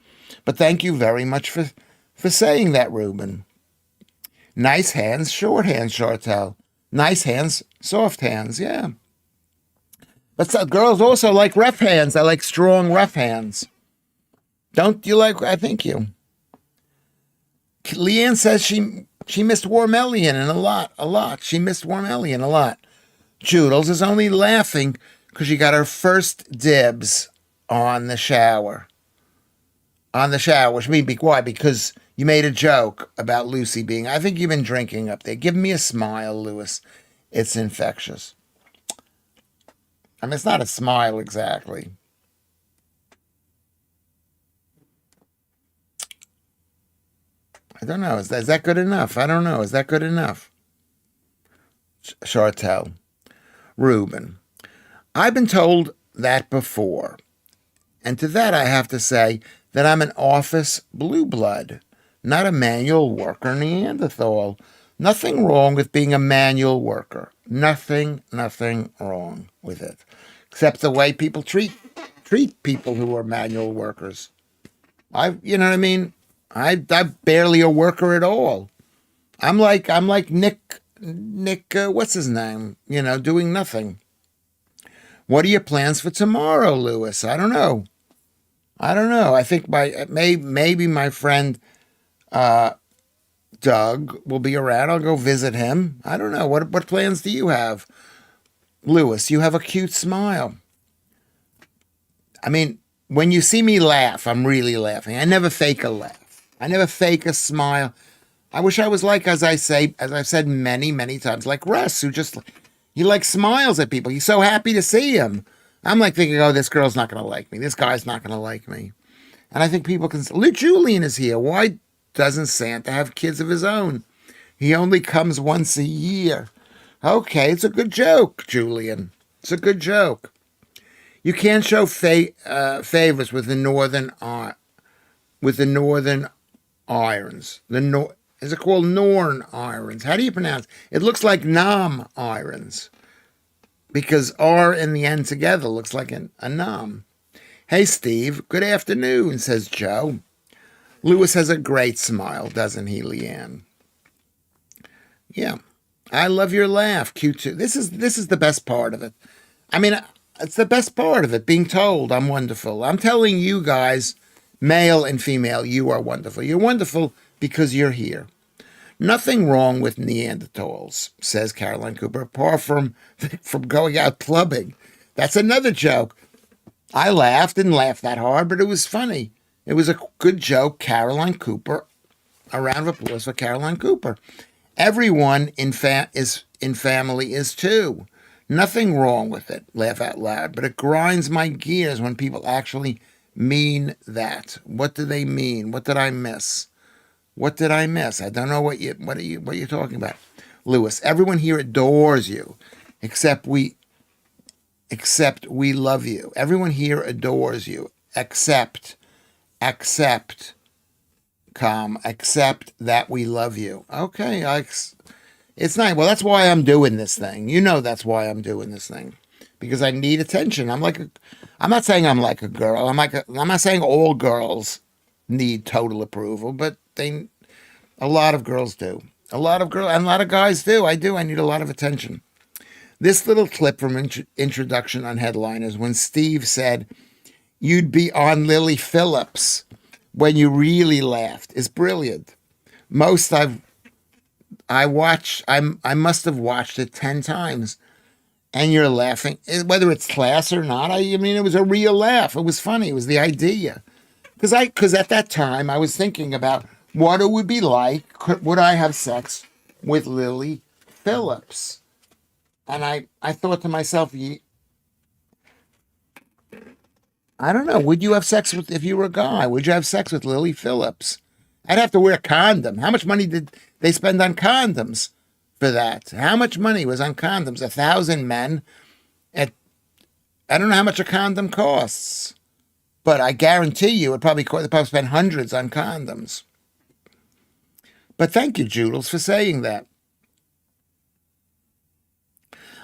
Speaker 1: But thank you very much for saying that, Ruben. Nice hands, short hands, Chartel. Nice hands, soft hands, yeah. But girls also like rough hands. I like strong, rough hands. Don't you like? I think you. Leanne says she missed Warmellian and a lot. She missed Warmellian a lot. Joodles is only laughing because she got her first dibs on the shower. On the shower, which means why? Because you made a joke about Lucy being. I think you've been drinking up there. Give me a smile, Lewis. It's infectious. I mean, it's not a smile exactly. I don't know. Is that good enough? I don't know. Is that good enough? Chartel. Reuben. I've been told that before. And to that I have to say that I'm an office blue blood, not a manual worker Neanderthal. Nothing wrong with being a manual worker. Nothing wrong with it. Except the way people treat people who are manual workers. You know what I mean? I'm barely a worker at all. I'm like Nick, what's his name? Doing nothing. What are your plans for tomorrow, Lewis? I don't know. I think maybe my friend Doug will be around. I'll go visit him. I don't know. What plans do you have, Lewis? You have a cute smile. I mean, when you see me laugh, I'm really laughing. I never fake a laugh. I never fake a smile. I wish I was like, as I've said many times, like Russ, who just he like smiles at people. He's so happy to see him. I'm like thinking, oh, this girl's not going to like me. This guy's not going to like me. And I think people can. Julian is here. Why doesn't Santa have kids of his own? He only comes once a year. Okay, it's a good joke, Julian. It's a good joke. You can't show favors with the northern irons. Is it called Norn irons? How do you pronounce it? It looks like Nam irons because R and the N together looks like a Nam. Hey, Steve. Good afternoon, says Joe. Lewis has a great smile, doesn't he, Leanne? Yeah. I love your laugh. Cute too. This is the best part of it. I mean, it's the best part of it, being told I'm wonderful. I'm telling you guys, male and female, you are wonderful. You're wonderful because you're here. Nothing wrong with Neanderthals, says Caroline Cooper, apart from going out clubbing. That's another joke. I didn't laugh that hard, but it was funny. It was a good joke, Caroline Cooper. A round of applause for Caroline Cooper. Everyone in family is too. Nothing wrong with it, laugh out loud, but it grinds my gears when people actually mean that. What do they mean? What did I miss? What did I miss? I don't know what you're talking about. Lewis, everyone here adores you, except we love you. Everyone here adores you, except accept that we love you. Okay, it's nice. Well, that's why I'm doing this thing. That's why I'm doing this thing. Because I need attention. I'm not saying I'm like a girl. I'm not saying all girls need total approval, but a lot of girls do. A lot of guys do. I do. I need a lot of attention. This little clip from introduction on Headliners when Steve said, "You'd be on Lily Phillips when you really laughed," is brilliant. I must have watched it 10 times, and you're laughing, whether it's class or not. I mean, it was a real laugh. It was funny. It was the idea. Because at that time, I was thinking about what it would be like. Would I have sex with Lily Phillips? And I thought to myself, I don't know. Would you have sex with, if you were a guy, would you have sex with Lily Phillips? I'd have to wear a condom. How much money did they spend on condoms for that? How much money was on condoms? 1,000 men. At, I don't know how much a condom costs, but I guarantee you they probably spend hundreds on condoms. But thank you, Joodles, for saying that.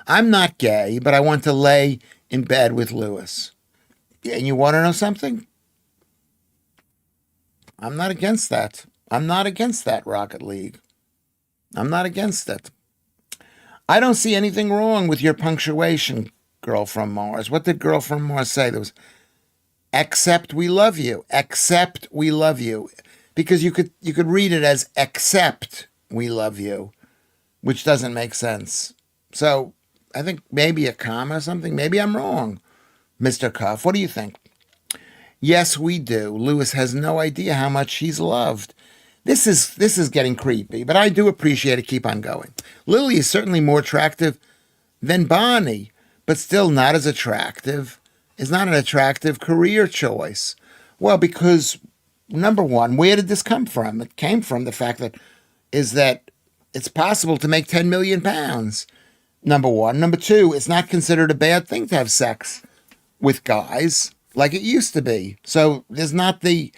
Speaker 1: I'm not gay, but I want to lay in bed with Lewis. And you want to know something? I'm not against that. I'm not against that, Rocket League. I'm not against it. I don't see anything wrong with your punctuation, Girl from Mars. What did Girl from Mars say? There was, except we love you. Except we love you. Because you could read it as except we love you, which doesn't make sense. So I think maybe a comma or something. Maybe I'm wrong, Mr. Cuff. What do you think? Yes, we do. Lewis has no idea how much he's loved. This is getting creepy, but I do appreciate it. Keep on going. Lily is certainly more attractive than Bonnie, but still not as attractive. Is not an attractive career choice. Well, because number one, where did this come from? It came from the fact that it's possible to make 10 million pounds. Number one. Number two, it's not considered a bad thing to have sex with guys like it used to be. So there's not the,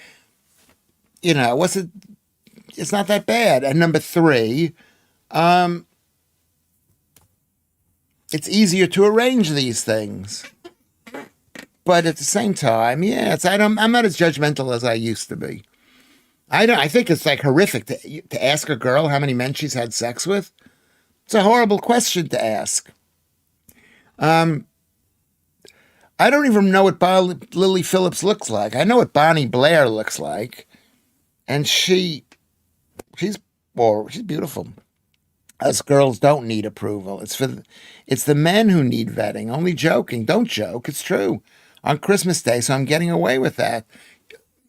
Speaker 1: it's not that bad. And number three, it's easier to arrange these things. But at the same time, yeah, I'm not as judgmental as I used to be. I think it's like horrific to ask a girl how many men she's had sex with. It's a horrible question to ask. I don't even know what Lily Phillips looks like. I know what Bonnie Blair looks like, and she's beautiful. Us girls don't need approval. It's the men who need vetting. Only joking. Don't joke. It's true. On Christmas Day, so I'm getting away with that.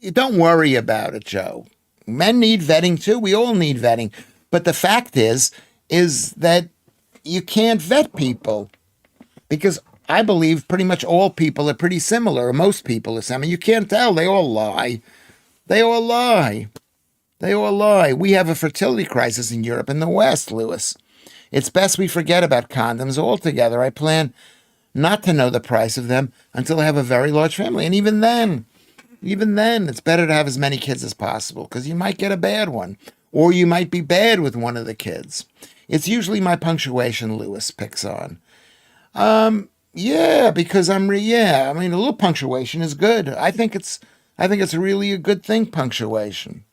Speaker 1: You don't worry about it, Joe. Men need vetting too. We all need vetting. But the fact is that you can't vet people because I believe pretty much all people are pretty similar. Or most people are similar. You can't tell. They all lie. They all lie. They all lie. We have a fertility crisis in Europe and the West, Lewis. It's best we forget about condoms altogether. I plan not to know the price of them until I have a very large family. And even then, it's better to have as many kids as possible because you might get a bad one or you might be bad with one of the kids. It's usually my punctuation Lewis picks on. Yeah, because I mean, a little punctuation is good. I think it's really a good thing, punctuation.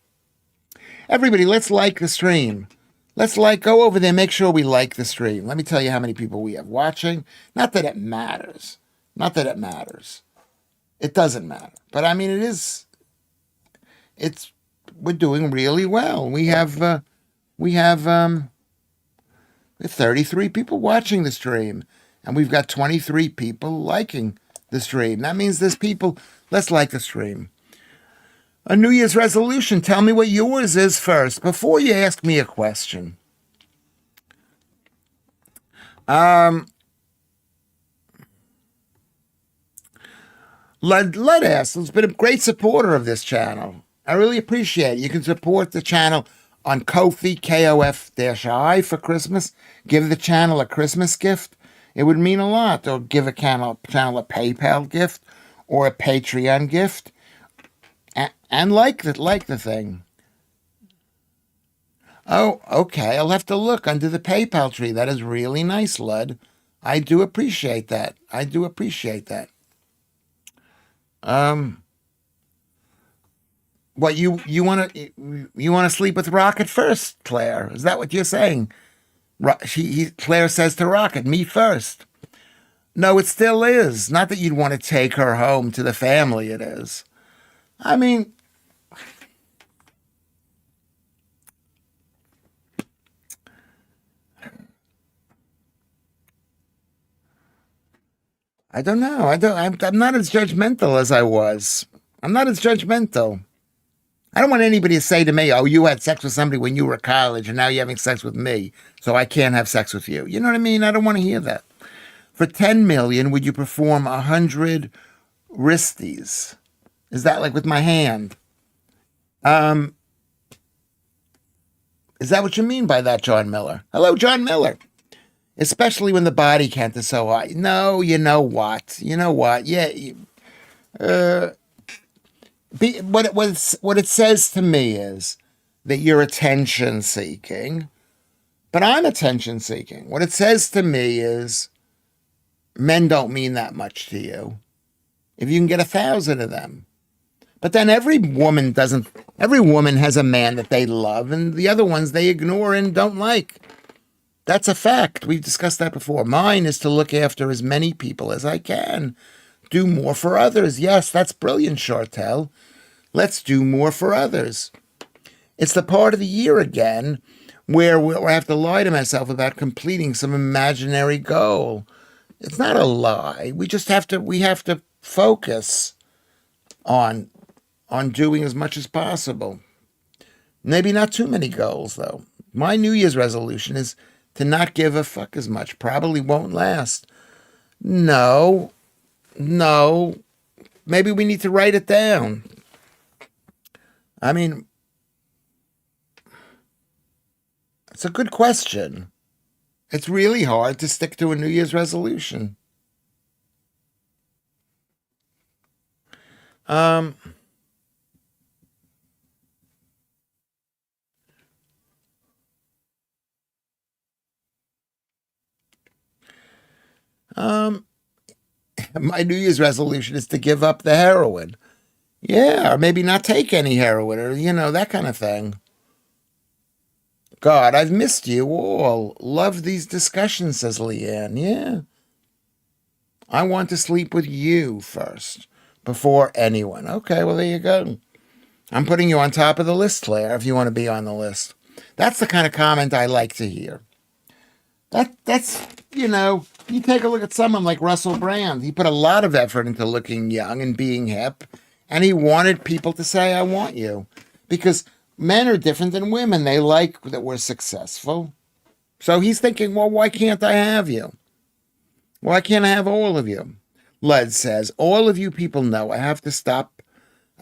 Speaker 1: Everybody, let's like the stream. Go over there, make sure we like the stream. Let me tell you how many people we have watching. Not that it matters. It doesn't matter. But I mean, we're doing really well. We have 33 people watching the stream, and we've got 23 people liking the stream. That means there's people, let's like the stream. A New Year's resolution. Tell me what yours is first before you ask me a question. Lud asks, has been a great supporter of this channel. I really appreciate it. You can support the channel on Ko-fi, KOF-I for Christmas. Give the channel a Christmas gift. It would mean a lot. Or give a channel a PayPal gift or a Patreon gift. And like the thing. Oh, okay. I'll have to look under the PayPal tree. That is really nice, Lud. I do appreciate that. What you want to sleep with Rocket first, Claire? Is that what you're saying? Claire says to Rocket, me first. No, it still is. Not that you'd want to take her home to the family. It is. I mean, I don't know. I'm not as judgmental as I was. I'm not as judgmental. I don't want anybody to say to me, oh, you had sex with somebody when you were at college and now you're having sex with me, so I can't have sex with you. You know what I mean? I don't want to hear that. For 10 million, would you perform 100 wristies. Is that like with my hand? Um, is that what you mean by that, John Miller? Hello, John Miller. Especially when the body count is so high. No, you know what? You know what? Yeah. What it says to me is that you're attention seeking, but I'm attention seeking. What it says to me is men don't mean that much to you. If you can get 1,000 of them. But then every woman has a man that they love, and the other ones they ignore and don't like. That's a fact. We've discussed that before. Mine is to look after as many people as I can. Do more for others. Yes, that's brilliant, Chartel. Let's do more for others. It's the part of the year again where I have to lie to myself about completing some imaginary goal. It's not a lie. We have to focus on doing as much as possible. Maybe not too many goals, though. My New Year's resolution is to not give a fuck as much. Probably won't last. No. Maybe we need to write it down. I mean, it's a good question. It's really hard to stick to a New Year's resolution. Um, um, my New Year's resolution is to give up the heroin. Yeah, or maybe not take any heroin, or, that kind of thing. God, I've missed you all. Love these discussions, says Leanne. Yeah. I want to sleep with you first, before anyone. Okay, well, there you go. I'm putting you on top of the list, Claire, if you want to be on the list. That's the kind of comment I like to hear. That's, you take a look at someone like Russell Brand. He put a lot of effort into looking young and being hip, and he wanted people to say, I want you. Because men are different than women. They like that we're successful. So he's thinking, well, why can't I have you? Why can't I have all of you? Lud says, all of you people know I have to stop.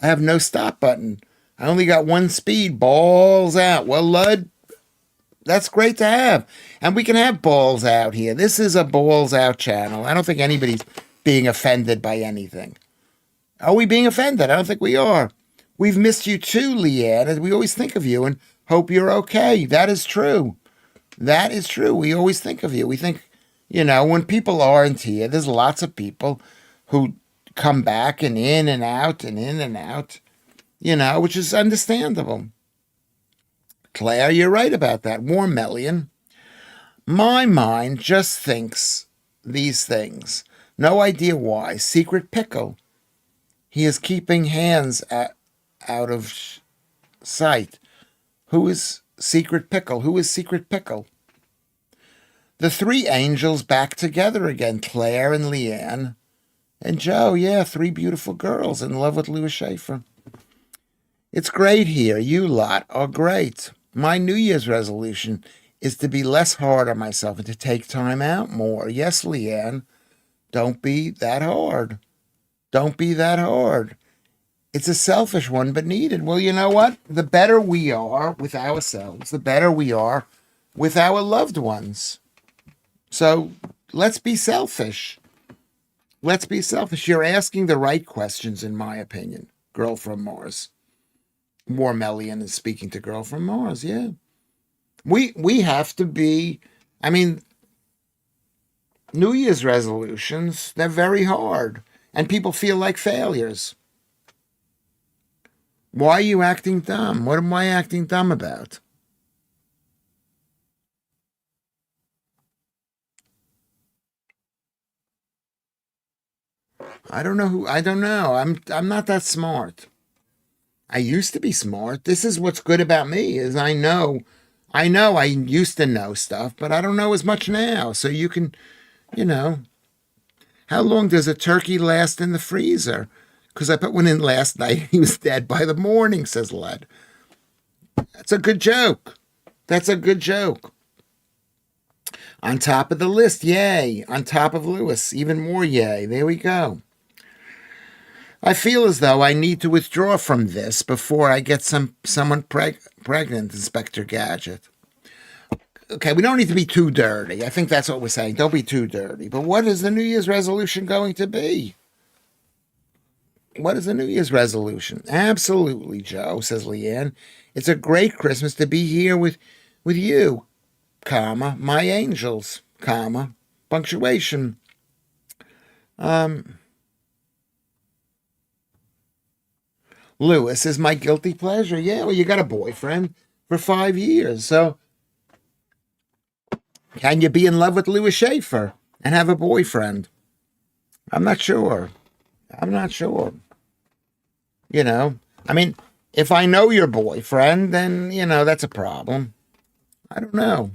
Speaker 1: I have no stop button. I only got one speed, balls out. Well, Lud, that's great to have. And we can have balls out here. This is a balls out channel. I don't think anybody's being offended by anything. Are we being offended? I don't think we are. We've missed you too, Leanne, and we always think of you and hope you're okay. That is true. That is true. We always think of you. We think, when people aren't here, there's lots of people who come back and in and out and in and out, which is understandable. Claire, you're right about that. Warm Melian. My mind just thinks these things. No idea why. Secret pickle. He is keeping hands out of sight. Who is Secret Pickle? Who is Secret Pickle? The three angels back together again. Claire and Leanne and Joe. Yeah, three beautiful girls in love with Louis Schaffer. It's great here. You lot are great. My New Year's resolution is to be less hard on myself and to take time out more. Yes, Leanne, don't be that hard. Don't be that hard. It's a selfish one, but needed. Well, you know what? The better we are with ourselves, the better we are with our loved ones. So let's be selfish. Let's be selfish. You're asking the right questions, in my opinion. Girl from Mars. Warmelian is speaking to Girl from Mars, yeah. We have to be, New Year's resolutions, they're very hard. And people feel like failures. Why are you acting dumb? What am I acting dumb about? I don't know. I'm not that smart. I used to be smart. This is what's good about me is I know I used to know stuff, but I don't know as much now. So you can, how long does a turkey last in the freezer? Because I put one in last night. He was dead by the morning, says Lud. That's a good joke. That's a good joke. On top of the list, yay. On top of Lewis, even more yay. There we go. I feel as though I need to withdraw from this before I get someone pregnant, Inspector Gadget. Okay, we don't need to be too dirty. I think that's what we're saying. Don't be too dirty. But what is the New Year's resolution going to be? What is the New Year's resolution? Absolutely, Joe, says Leanne. It's a great Christmas to be here with you, comma, my angels, comma, punctuation. Lewis is my guilty pleasure. Yeah, well, you got a boyfriend for 5 years. So can you be in love with Lewis Schaffer and have a boyfriend? I'm not sure. I'm not sure. You know, I mean, if I know your boyfriend, then, that's a problem. I don't know.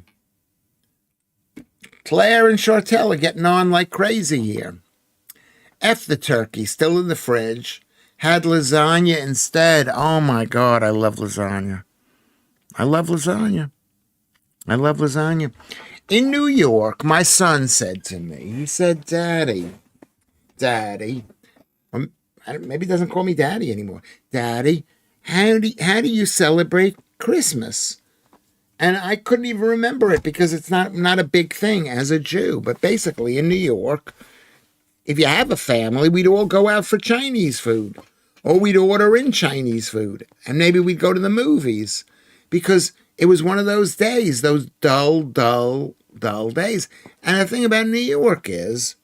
Speaker 1: Claire and Chartel are getting on like crazy here. F the turkey, still in the fridge. Had lasagna instead. Oh my God, I love lasagna. I love lasagna. I love lasagna. In New York, my son said to me, he said, Daddy, maybe he doesn't call me Daddy anymore. Daddy, how do you celebrate Christmas? And I couldn't even remember it because it's not a big thing as a Jew. But basically, in New York, if you have a family, we'd all go out for Chinese food. Or we'd order in Chinese food. And maybe we'd go to the movies. Because it was one of those days, those dull days. And the thing about New York is,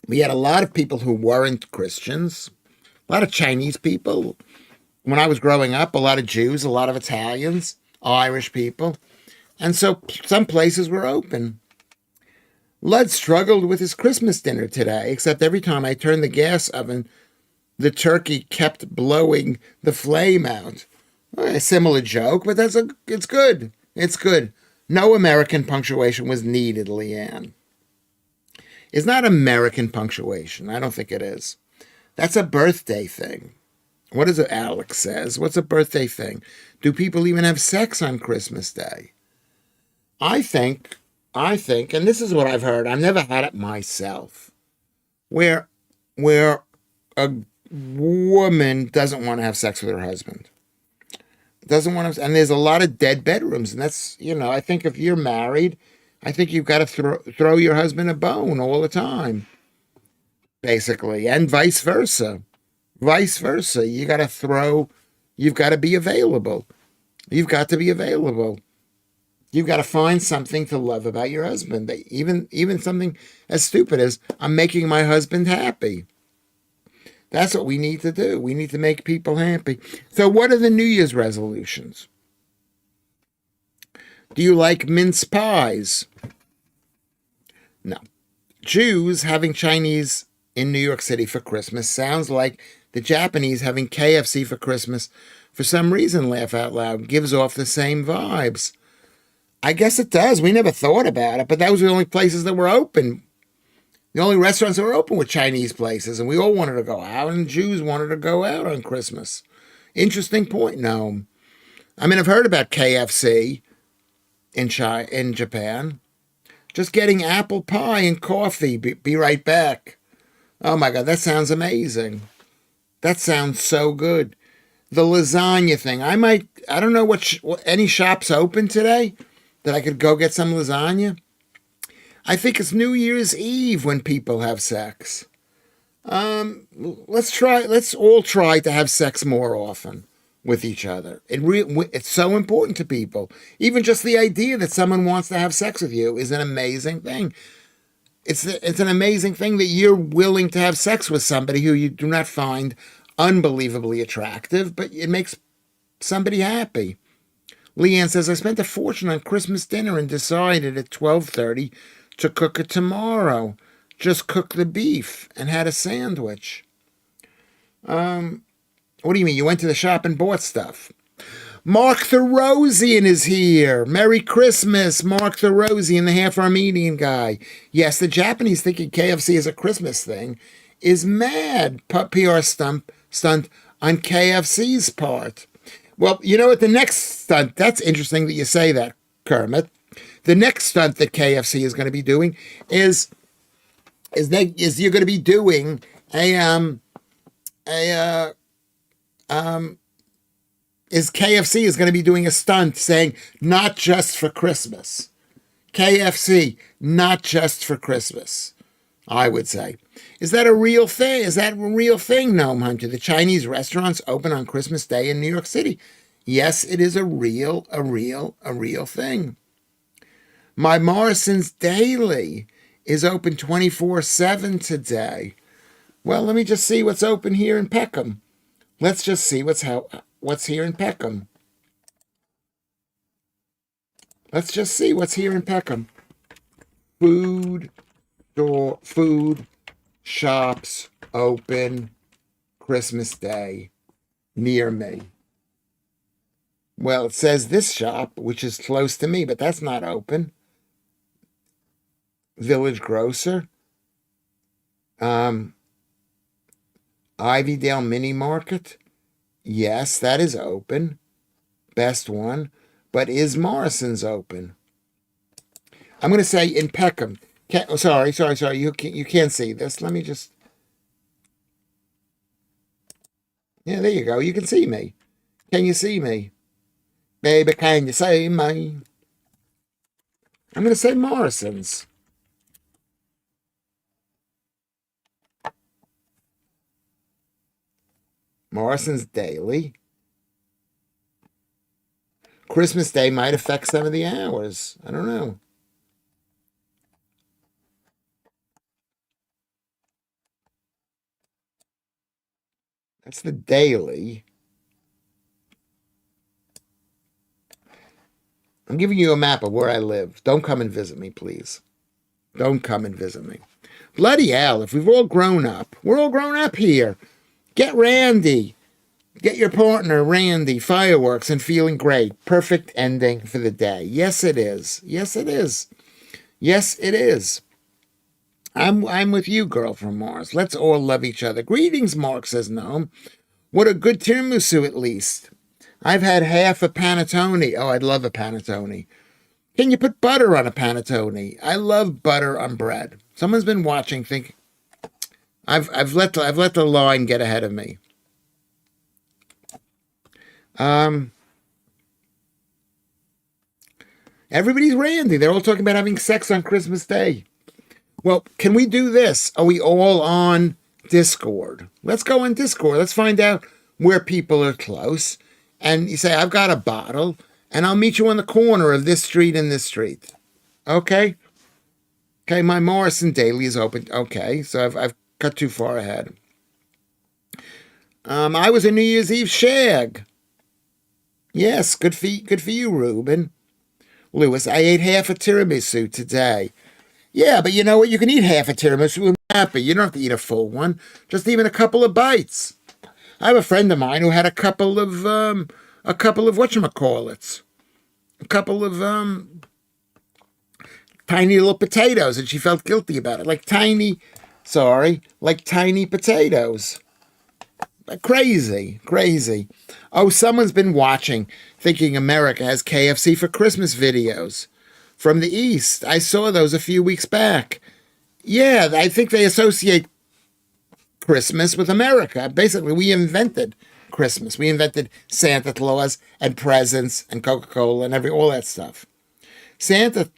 Speaker 1: we had a lot of people who weren't Christians. A lot of Chinese people. When I was growing up, a lot of Jews, a lot of Italians, Irish people. And so some places were open. Lud struggled with his Christmas dinner today, except every time I turned the gas oven, the turkey kept blowing the flame out. A similar joke, but it's good. It's good. No American punctuation was needed, Leanne. It's not American punctuation. I don't think it is. That's a birthday thing. What is it Alex says? What's a birthday thing? Do people even have sex on Christmas Day? I think, and this is what I've heard, I've never had it myself, where a woman doesn't want to have sex with her husband. Doesn't want to, and there's a lot of dead bedrooms, and that's, I think if you're married, I think you've got to throw your husband a bone all the time, basically, and vice versa. Vice versa. You've got to be available. You've got to be available. You've got to find something to love about your husband. Even something as stupid as, I'm making my husband happy. That's what we need to do. We need to make people happy. So what are the New Year's resolutions? Do you like mince pies? No. Jews having Chinese in New York City for Christmas sounds like the Japanese having KFC for Christmas. For some reason, laugh out loud, gives off the same vibes. I guess it does. We never thought about it, but those were the only places that were open. The only restaurants that were open were Chinese places, and we all wanted to go out, and Jews wanted to go out on Christmas. Interesting point. No. I mean, I've heard about KFC in Japan. Just getting apple pie and coffee. Be right back. Oh my God, that sounds amazing. That sounds so good. The lasagna thing. I don't know what any shops open today that I could go get some lasagna. I think it's New Year's Eve when people have sex. Let's all try to have sex more often with each other. It's so important to people. Even just the idea that someone wants to have sex with you is an amazing thing. It's an amazing thing that you're willing to have sex with somebody who you do not find unbelievably attractive, but it makes somebody happy. Leanne says, I spent a fortune on Christmas dinner and decided at 12:30 to cook it tomorrow. Just cook the beef and had a sandwich. What do you mean? You went to the shop and bought stuff? Mark Therosian is here. Merry Christmas, Mark Therosian, the half Armenian guy. Yes, the Japanese thinking KFC is a Christmas thing is mad. PR stunt on KFC's part. Well, you know what? The next stunt, that's interesting that you say that, Kermit. The next stunt that KFC is going to be doing is you're going to be doing a is KFC is going to be doing a stunt saying not just for Christmas. KFC, not just for Christmas, I would say. Is that a real thing? Is that a real thing, Gnome Hunter? The Chinese restaurants open on Christmas Day in New York City. Yes, it is a real thing. My Morrison's Daily is open 24/7 today. Well, let me just see what's open here in Peckham. Let's just see what's here in Peckham. Let's just see what's here in Peckham. Food food shops open Christmas Day near me. Well, it says this shop, which is close to me, but that's not open. Village Grocer, um, Ivydale Mini Market. Yes, that is open. Best one. But is Morrison's open? I'm going to say in Peckham. Sorry. You can't see this. Let me just. Yeah, there you go. You can see me. Can you see me? Baby, can you see me? I'm going to say Morrison's. Morrison's Daily. Christmas Day might affect some of the hours. I don't know. That's the Daily. I'm giving you a map of where I live. Don't come and visit me, please. Don't come and visit me. Bloody hell, if we've all grown up, we're all grown up here. Get Randy. Get your partner, Randy, fireworks and feeling great. Perfect ending for the day. Yes, it is. Yes, it is. Yes, it is. I'm with you, girl from Mars. Let's all love each other. Greetings, Mark, says Gnome. What a good tiramisu, at least. I've had half a panettone. Oh, I'd love a panettone. Can you put butter on a panettone? I love butter on bread. Someone's been watching, think I've let the line get ahead of me. Um, Everybody's randy. They're all talking about having sex on Christmas Day. Well, can we do this? Are we all on Discord? Let's go on Discord. Let's find out where people are close. And you say, I've got a bottle, and I'll meet you on the corner of this street and this street. Okay? Okay, my Morrison Daily is open. Okay, so I've got too far ahead. I was a New Year's Eve shag. Yes, good for you, Reuben. Lewis, I ate half a tiramisu today. Yeah, but you know what? You can eat half a tiramisu and be happy. You don't have to eat a full one. Just even a couple of bites. I have a friend of mine who had a couple of whatchamacallits. A couple of tiny little potatoes, and she felt guilty about it. Like tiny potatoes. Crazy, crazy. Oh, someone's been watching, thinking America has KFC for Christmas videos from the East. I saw those a few weeks back. Yeah, I think they associate Christmas with America. Basically, we invented Christmas. We invented Santa Claus and presents and Coca-Cola and all that stuff. Santa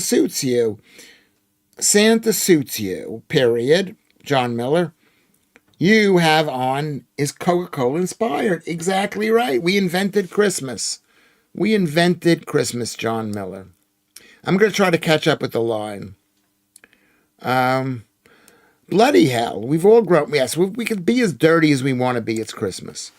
Speaker 1: suits you. Santa suits you. Period. John Miller. You have on is Coca-Cola inspired. Exactly right. We invented Christmas. We invented Christmas, John Miller. I'm going to try to catch up with the line. Bloody hell. We've all grown. Yes, we can be as dirty as we want to be. It's Christmas.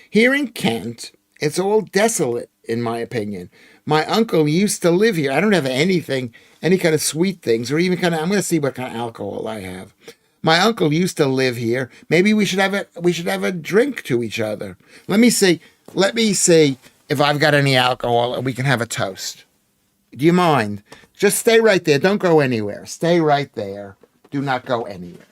Speaker 1: Here in Kent, it's all desolate, in my opinion. My uncle used to live here. I don't have anything, any kind of sweet things, or even I'm going to see what kind of alcohol I have. My uncle used to live here. Maybe we should have a drink to each other. Let me see. Let me see if I've got any alcohol and we can have a toast. Do you mind? Just stay right there. Don't go anywhere. Stay right there. Do not go anywhere.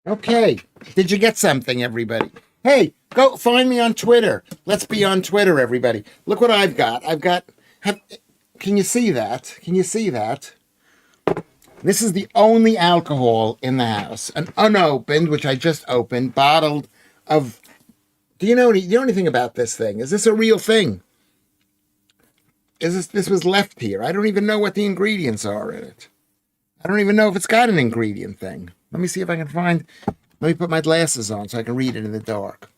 Speaker 1: Okay. Did you get something, everybody? Hey, go find me on Twitter. Let's be on Twitter, everybody. Look what I've got. Can you see that? Can you see that? This is the only alcohol in the house. An unopened, which I just opened, bottled of. Do you know anything about this thing? Is this a real thing? This was left here? I don't even know what the ingredients are in it. I don't even know if it's got an ingredient thing. Let me see if I can find. Let me put my glasses on so I can read it in the dark.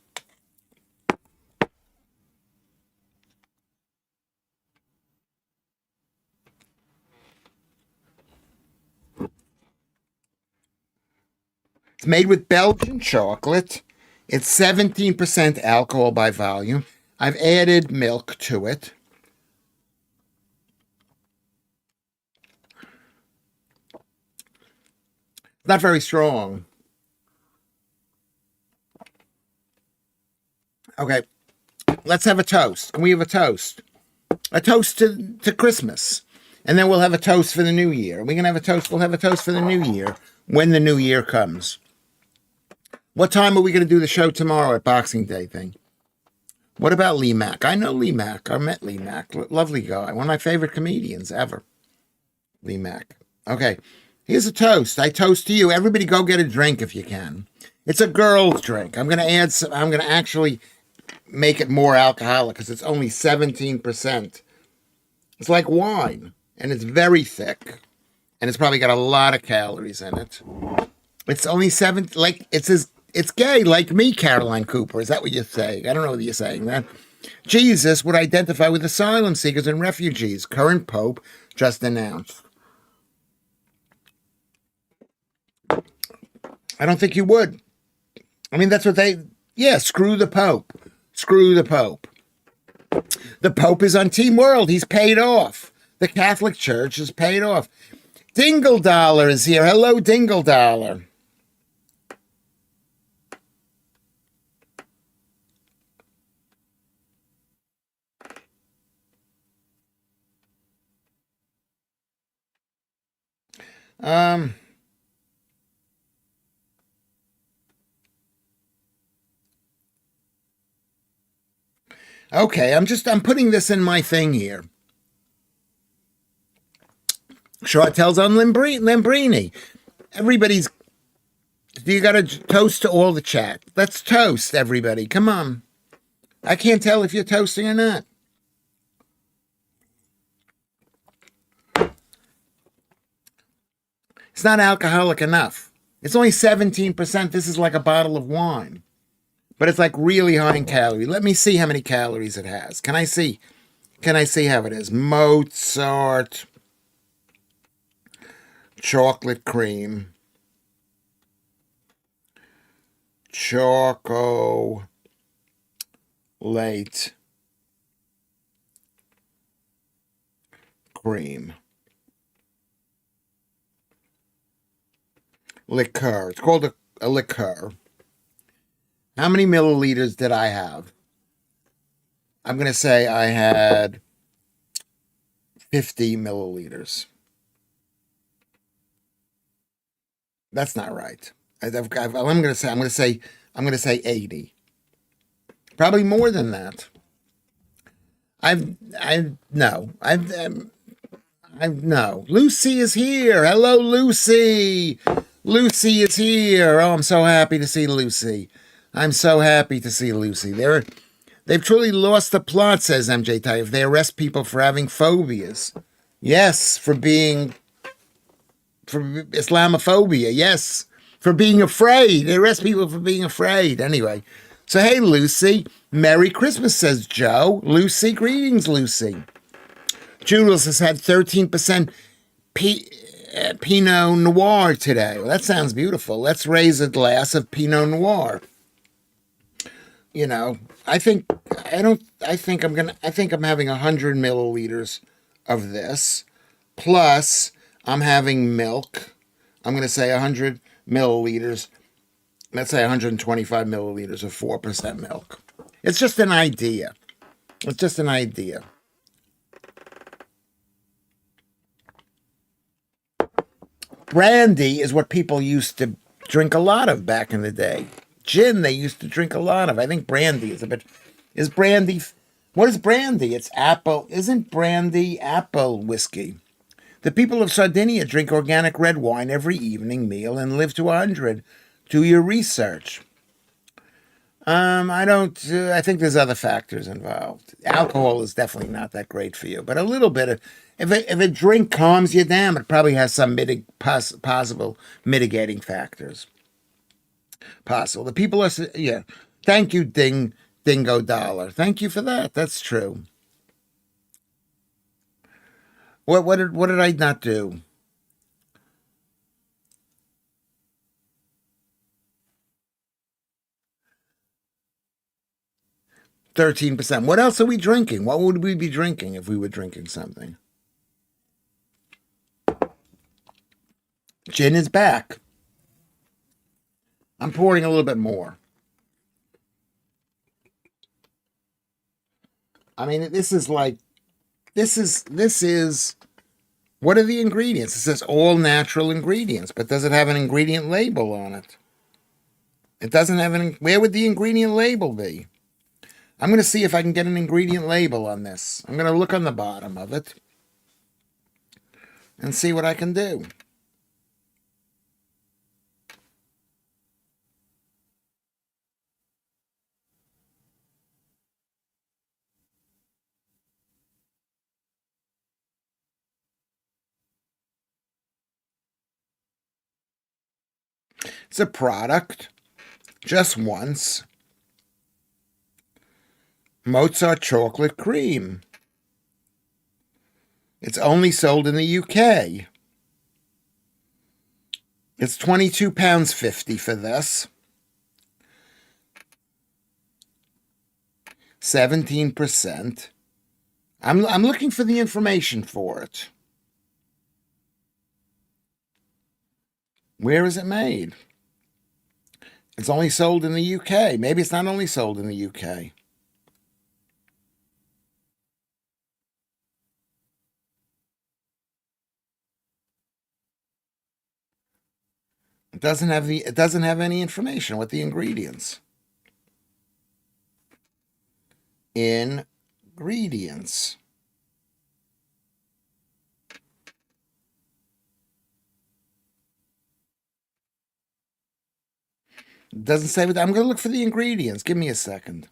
Speaker 1: It's made with Belgian chocolate. It's 17% alcohol by volume. I've added milk to it. It's not very strong. Okay, let's have a toast. Can we have a toast? A toast to Christmas. And then we'll have a toast for the new year. We're going to have a toast. We'll have a toast for the new year when the new year comes. What time are we going to do the show tomorrow at Boxing Day thing? What about Lee Mack? I know Lee Mack. I met Lee Mack. Lovely guy. One of my favorite comedians ever. Lee Mack. Okay. Here's a toast. I toast to you. Everybody go get a drink if you can. It's a girl's drink. I'm going to add some. I'm going to actually make it more alcoholic because it's only 17%. It's like wine. And it's very thick. And it's probably got a lot of calories in it. It's only it's gay, like me, Caroline Cooper. Is that what you're saying? I don't know whether you're saying that. Jesus would identify with asylum seekers and refugees. Current Pope just announced. I don't think you would. I mean, that's what screw the Pope. Screw the Pope. The Pope is on Team World. He's paid off. The Catholic Church is paid off. Dingle Dollar is here. Hello, Dingle Dollar. Okay, I'm putting this in my thing here. Chartel's on Lambrini. Everybody's. You got to toast to all the chat. Let's toast, everybody. Come on. I can't tell if you're toasting or not. It's not alcoholic enough. It's only 17%. This is like a bottle of wine. But it's like really high in calories. Let me see how many calories it has. Can I see? Can I see how it is? Mozart. Chocolate cream. Chocolate cream. Liqueur. It's called a liqueur. How many milliliters did I have? I'm going to say I had 50 milliliters. That's not right. I'm going to say 80. Probably more than that. No. Lucy is here. Hello, Lucy. Lucy is here. Oh, I'm so happy to see Lucy. I'm so happy to see Lucy. They've truly lost the plot, says MJ Taif. They arrest people for having phobias. Yes, for Islamophobia. Yes, for being afraid. They arrest people for being afraid. Anyway, so hey, Lucy. Merry Christmas, says Joe. Lucy, greetings, Lucy. Jules has had 13% Pinot Noir today. Well, that sounds beautiful. Let's raise a glass of Pinot Noir. You know, I think I'm having 100 milliliters of this. Plus, I'm having milk. I'm going to say 100 milliliters. Let's say 125 milliliters of 4% milk. It's just an idea. It's just an idea. Brandy is what people used to drink a lot of back in the day. Gin, they used to drink a lot of. I think brandy is a bit. Is brandy. What is brandy? It's apple. Isn't brandy apple whiskey? The people of Sardinia drink organic red wine every evening meal and live to 100. Do your research. I don't. I think there's other factors involved. Alcohol is definitely not that great for you, but a little bit of. If a drink calms you down, it probably has some possible mitigating factors. Possible. The people are. Yeah. Thank you, Dingo Dollar. Thank you for that. That's true. What did I not do? 13%. What else are we drinking? What would we be drinking if we were drinking something? Gin is back. I'm pouring a little bit more. I mean, this is what are the ingredients? It says all natural ingredients, but does it have an ingredient label on it? It doesn't have an. Where would the ingredient label be? I'm going to see if I can get an ingredient label on this. I'm going to look on the bottom of it and see what I can do. It's a product, just once. Mozart chocolate cream. It's only sold in the UK. It's £22.50 for this. 17%. I'm looking for the information for it. Where is it made? It's only sold in the UK. Maybe it's not only sold in the UK. It doesn't have any information with the ingredients. Ingredients. It doesn't say what. I'm going to look for the ingredients. Give me a second.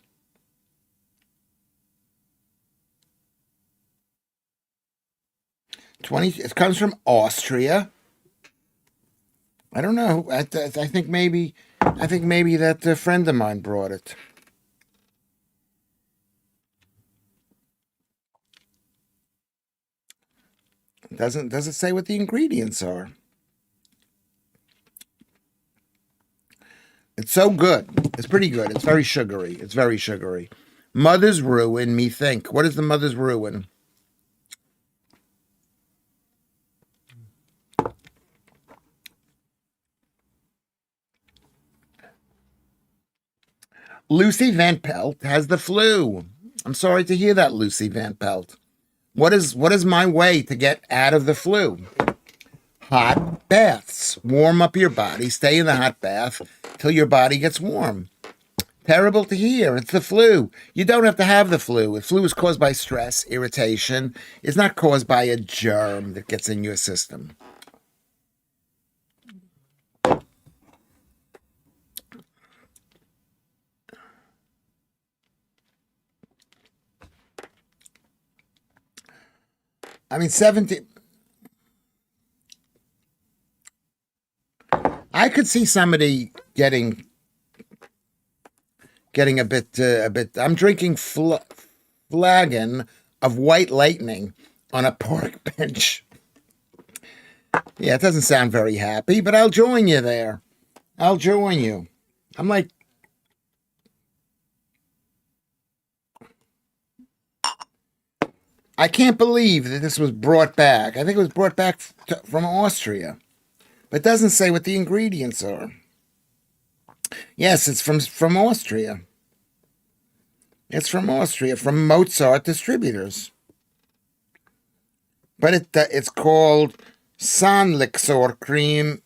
Speaker 1: It comes from Austria. I don't know. I think maybe that friend of mine brought it. Does it say what the ingredients are? It's so good. It's pretty good. It's very sugary. It's very sugary. Mother's ruin, me think. What is the mother's ruin? Lucy Van Pelt has the flu. I'm sorry to hear that, Lucy Van Pelt. What is my way to get out of the flu? Hot baths. Warm up your body. Stay in the hot bath till your body gets warm. Terrible to hear. It's the flu. You don't have to have the flu. The flu is caused by stress, irritation. It's not caused by a germ that gets in your system. I mean, 70. I could see somebody getting a bit. I'm drinking flagon of white lightning on a park bench. Yeah, it doesn't sound very happy, but I'll join you there. I'll join you. I'm like, I can't believe that this was brought back. I think it was brought back from Austria, but it doesn't say what the ingredients are. Yes, it's from Austria. It's from Austria, from Mozart Distributors. But it's called Sanlixor cream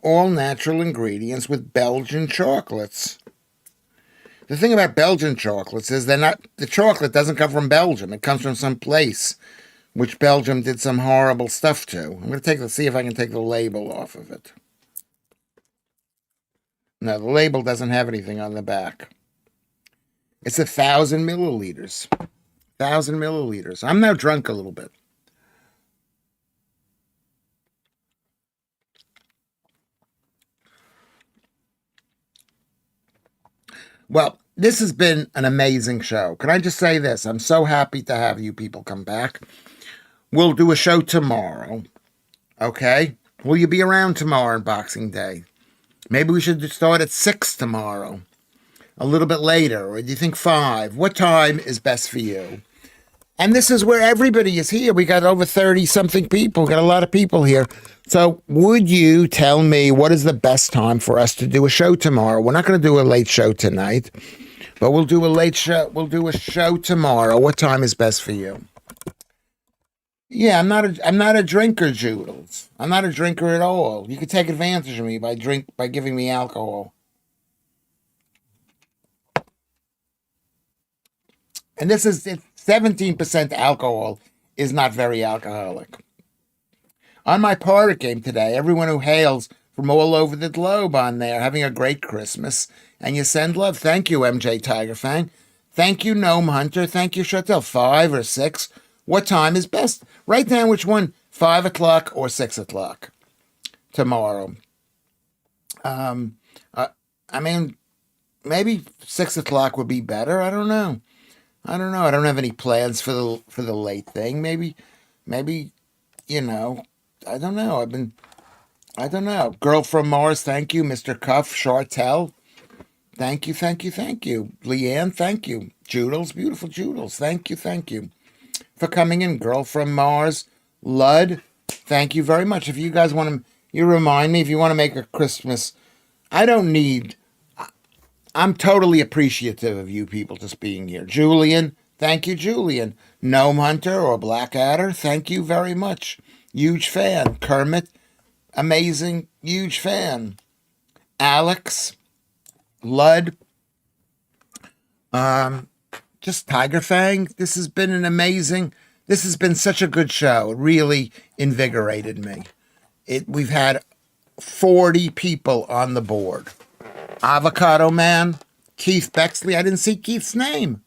Speaker 1: All natural ingredients with Belgian chocolates. The thing about Belgian chocolates is the chocolate doesn't come from Belgium. It comes from some place which Belgium did some horrible stuff to. I'm going to see if I can take the label off of it. No, the label doesn't have anything on the back. It's 1,000 milliliters. 1,000 milliliters. I'm now drunk a little bit. Well, this has been an amazing show. Can I just say this? I'm so happy to have you people come back. We'll do a show tomorrow. Okay? Will you be around tomorrow on Boxing Day? Maybe we should start at 6 tomorrow. A little bit later. Or do you think 5? What time is best for you? And this is where everybody is here. We got over 30-something people. We got a lot of people here. So would you tell me what is the best time for us to do a show tomorrow? We're not going to do a late show tonight, but we'll do a late show. We'll do a show tomorrow. What time is best for you? Yeah, I'm not a drinker, Joodles. I'm not a drinker at all. You could take advantage of me by giving me alcohol. And this is 17% alcohol is not very alcoholic. On my party game today, everyone who hails from all over the globe on there having a great Christmas, and you send love. Thank you, MJ Tiger Fang. Thank you, Gnome Hunter. Thank you, Chantel. 5 or 6. What time is best? Write down which one, 5 o'clock or 6 o'clock tomorrow. I mean, maybe 6 o'clock would be better. I don't know. I don't have any plans for the late thing. Maybe, you know, I don't know. I don't know. Girl from Mars, thank you. Mr. Cuff, Chartel, thank you. Leanne, thank you. Joodles, beautiful Joodles, thank you for coming in. Girl from Mars, Lud, thank you very much. If you guys want to, you remind me if you want to make a Christmas. I'm totally appreciative of you people just being here. Julian, thank you, Julian. Gnome Hunter or Blackadder, thank you very much. Huge fan. Kermit, amazing, huge fan. Alex, Lud, just Tiger Fang. This has been such a good show. It really invigorated me. We've had 40 people on the board. Avocado Man, Keith Bexley. I didn't see Keith's name.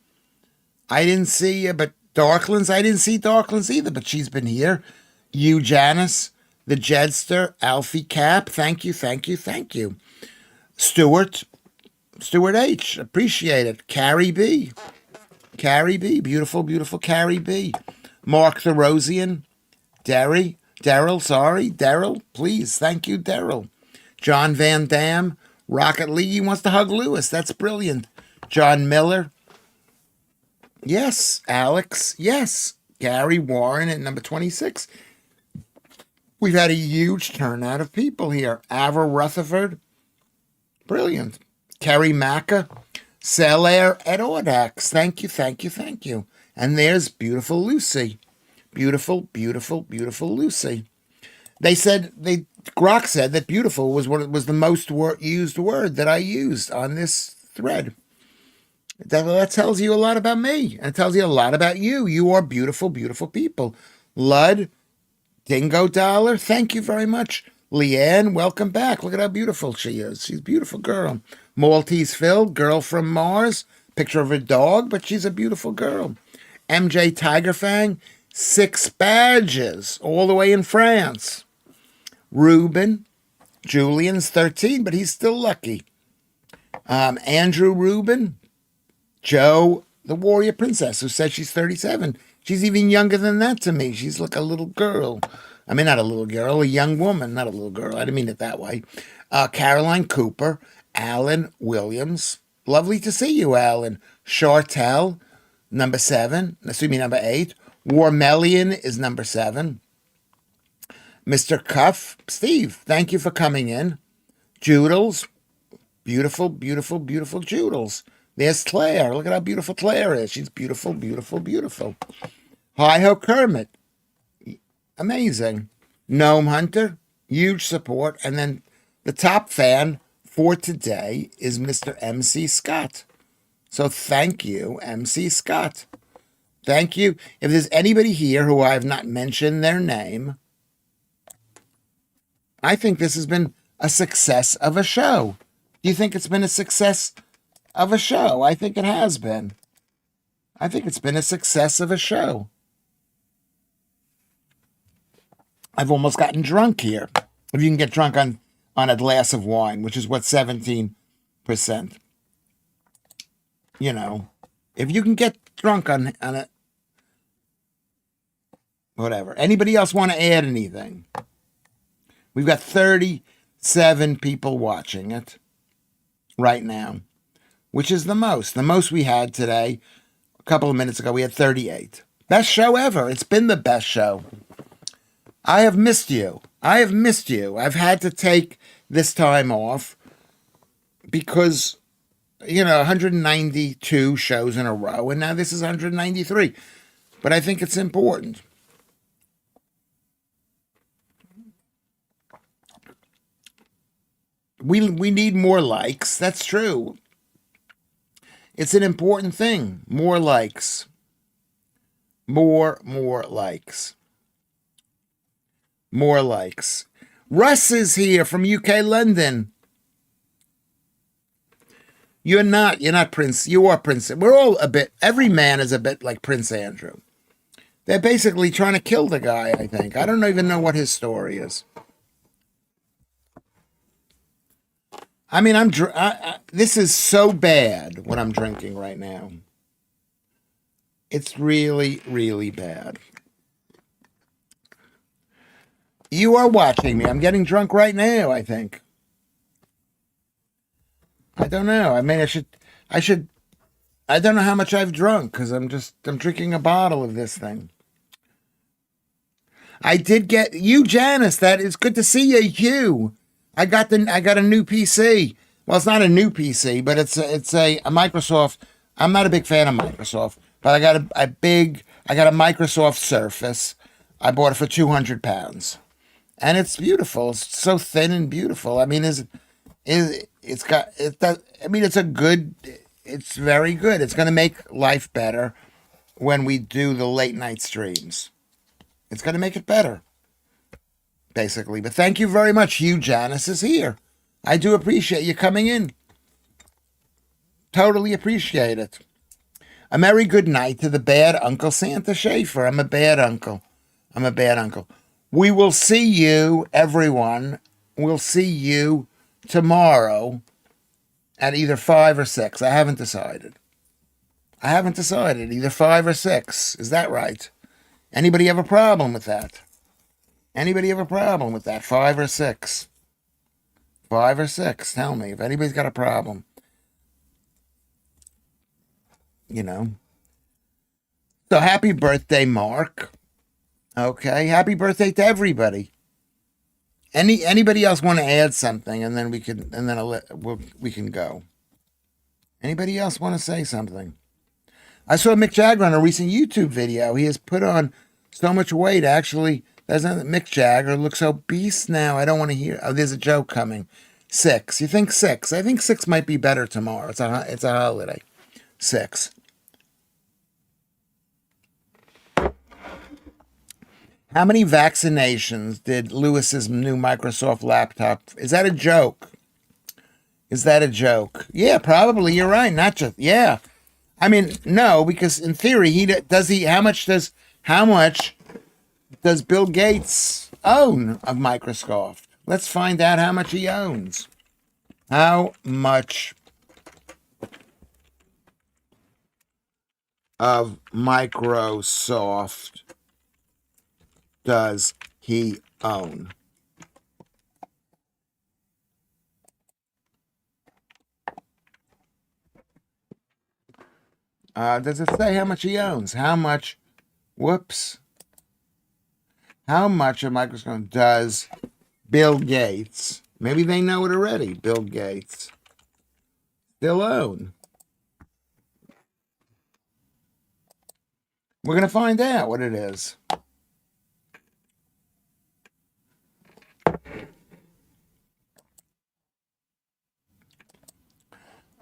Speaker 1: I didn't see, but Darklands. I didn't see Darklands either, but she's been here. You, Janice, the Jedster, Alfie Cap. Thank you. Stuart H. Appreciate it. Carrie B. Beautiful Carrie B. Mark the Rosian. Daryl, please. Thank you, Daryl. John Van Dam. Rocket League, he wants to hug Lewis. That's brilliant. John Miller. Yes. Alex. Yes. Gary Warren at number 26. We've had a huge turnout of people here. Ava Rutherford. Brilliant. Kerry Macca. Celaire at Audax. Thank you. And there's beautiful Lucy. Beautiful Lucy. Grok said that beautiful was the most used word that I used on this thread. That tells you a lot about me, and it tells you a lot about you. You are beautiful people. Lud, Dingo Dollar, thank you very much. Leanne, welcome back. Look at how beautiful she is. She's a beautiful girl. Maltese Phil, girl from Mars. Picture of a dog, but she's a beautiful girl. MJ Tiger Fang, 6 badges, all the way in France. Ruben, Julian's 13, but he's still lucky. Andrew Rubin, Joe, the Warrior Princess, who says she's 37. She's even younger than that to me. She's like a little girl. I mean, not a little girl, a young woman, not a little girl. I didn't mean it that way. Caroline Cooper, Alan Williams. Lovely to see you, Alan. Chartel, number 8. Warmelian is number 7. Mr. Cuff, Steve, thank you for coming in. Joodles, beautiful Joodles. There's Claire. Look at how beautiful Claire is. She's beautiful. Hi-ho Kermit. Amazing. Gnome Hunter, huge support. And then the top fan for today is Mr. MC Scott. So thank you, MC Scott. Thank you. If there's anybody here who I have not mentioned their name, I think this has been a success of a show. Do you think it's been a success of a show? I think it has been. I think it's been a success of a show. I've almost gotten drunk here. If you can get drunk on a glass of wine, which is what, 17%. You know, if you can get drunk on a whatever. Anybody else want to add anything? We've got 37 people watching it right now, which is the most. The most we had today, a couple of minutes ago, we had 38. Best show ever. It's been the best show. I have missed you. I have missed you. I've had to take this time off because, 192 shows in a row, and now this is 193. But I think it's important. We need more likes. That's true. It's an important thing. More likes. More likes. More likes. Russ is here from UK London. You're not Prince. You are Prince. We're all a bit, every man is a bit like Prince Andrew. They're basically trying to kill the guy, I think. I don't even know what his story is. I mean, this is so bad what I'm drinking right now. It's really, really bad. You are watching me. I'm getting drunk right now, I think. I don't know. I mean, I don't know how much I've drunk because I'm drinking a bottle of this thing. I did get you, Janice. That is good to see you, Hugh. I got a new PC. Well, it's not a new PC, but it's a Microsoft. I'm not a big fan of Microsoft, but I got a Microsoft Surface. I bought it for £200, and it's beautiful. It's so thin and beautiful. I mean, it's very good. It's going to make life better when we do the late night streams. It's going to make it better. Basically. But thank you very much. Hugh Janice is here. I do appreciate you coming in. Totally appreciate it. A merry good night to the bad Uncle Santa Schaffer. I'm a bad uncle. We will see you, everyone. We'll see you tomorrow at either 5 or 6. I haven't decided. Either 5 or 6. Is that right? Anybody have a problem with that? 5 or 6? 5 or 6. Tell me if anybody's got a problem. So happy birthday, Mark. Okay, happy birthday to everybody. Anybody else want to add something, and then we can go. Anybody else want to say something? I saw Mick Jagger on a recent YouTube video. He has put on so much weight. Actually, doesn't Mick Jagger looks obese now? I don't want to hear. Oh, there's a joke coming. 6. You think 6? I think 6 might be better tomorrow. It's a holiday. 6. How many vaccinations did Lewis's new Microsoft laptop? Is that a joke? Yeah, probably. You're right. Not just, yeah. I mean, no, because in theory, how much does Bill Gates own of Microsoft? Let's find out how much he owns. How much of Microsoft does he own? Does it say how much he owns? How much of Microsoft does Bill Gates, maybe they know it already, Bill Gates, still own? We're going to find out what it is.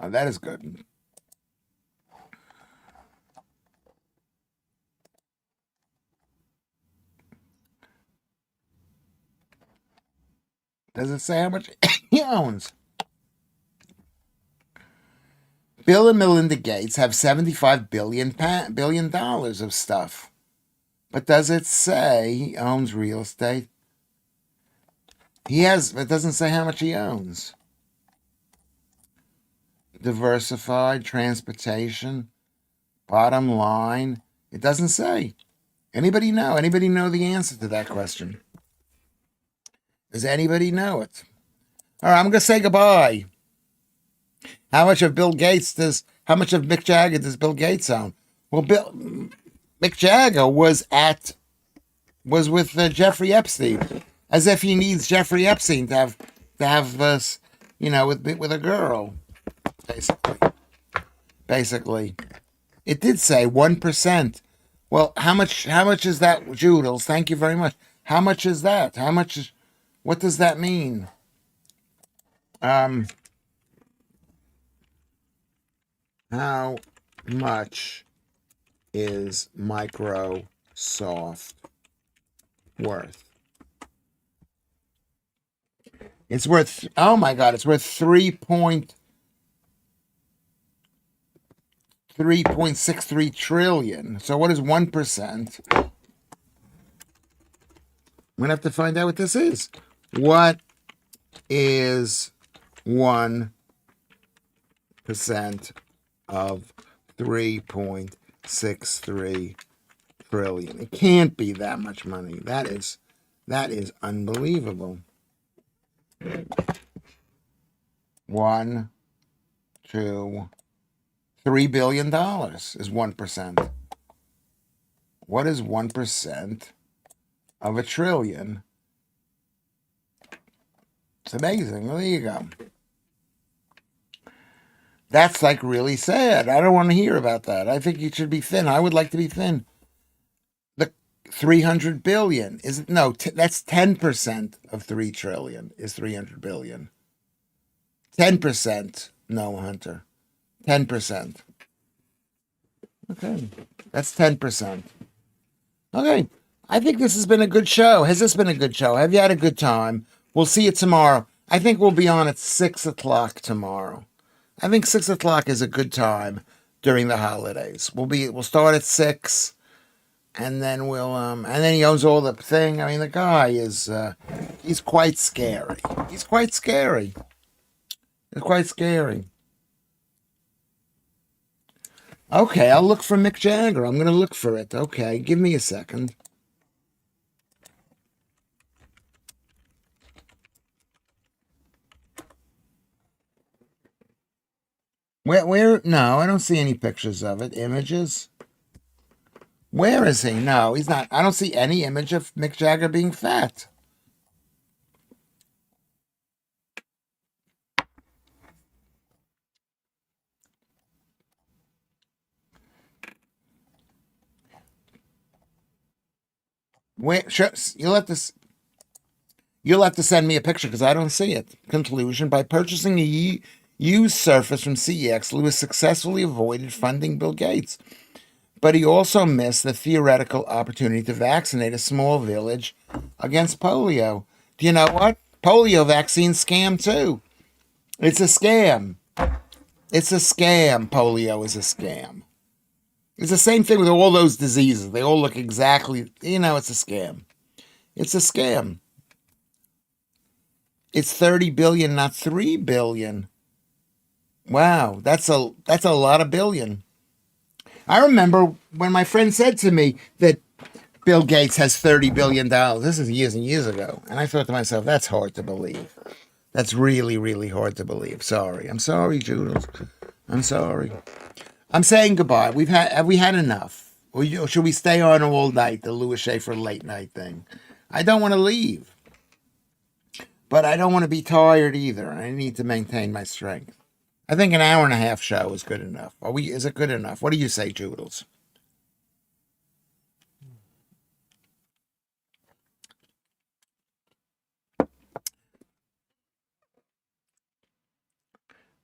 Speaker 1: Oh, that is good. Does it say how much he owns? Bill and Melinda Gates have $75 billion of stuff. But does it say he owns real estate? He has, it doesn't say how much he owns. Diversified transportation, bottom line. It doesn't say. Anybody know? Anybody know the answer to that question? Does anybody know it? All right, I'm gonna say goodbye. How much of Mick Jagger does Bill Gates own? Well, Mick Jagger was with Jeffrey Epstein, as if he needs Jeffrey Epstein to have this, with a girl, basically. Basically, it did say 1%. Well, how much is that, Joodles? Thank you very much. How much is that? What does that mean? How much is Microsoft worth? It's worth, oh my God, it's worth 3.63 trillion. So what is 1%? I'm gonna have to find out what this is. What is 1% of 3.63 trillion? It can't be that much money. That is unbelievable. 1, 2, $3 billion is 1%. What is 1% of a trillion? It's amazing. Well, there you go. That's like really sad. I don't want to hear about that. I think you should be thin. I would like to be thin. The 300 billion is no. That's 10% of 3 trillion is 300 billion. 10%. No, Hunter. 10%. Okay, that's 10%. Okay, I think this has been a good show. Has this been a good show? Have you had a good time? We'll see you tomorrow. I think we'll be on at 6 o'clock tomorrow. I think 6 o'clock is a good time during the holidays. We'll start at 6, and then and then he owns all the thing. I mean, the guy is he's quite scary. He's quite scary. It's quite scary. Okay, I'll look for Mick Jagger. I'm gonna look for it. Okay, give me a second. Where? No, I don't see any pictures of it. Images. Where is he? No, he's not. I don't see any image of Mick Jagger being fat. Where? Sure, you'll have to send me a picture because I don't see it. Conclusion: by purchasing a used Surface from CEX, Lewis successfully avoided funding Bill Gates. But he also missed the theoretical opportunity to vaccinate a small village against polio. Do you know what? Polio vaccine scam too. It's a scam. It's a scam. Polio is a scam. It's the same thing with all those diseases. They all look exactly, it's a scam. It's a scam. It's 30 billion, not 3 billion. Wow, that's a lot of billion. I remember when my friend said to me that Bill Gates has $30 billion. This is years and years ago. And I thought to myself, that's hard to believe. That's really, really hard to believe. Sorry. I'm sorry, Jules. I'm sorry. I'm saying goodbye. Have we had enough? Or should we stay on all night, the Louis Schaffer late night thing? I don't want to leave. But I don't want to be tired either. I need to maintain my strength. I think an hour and a half show is good enough. Is it good enough? What do you say, Joodles?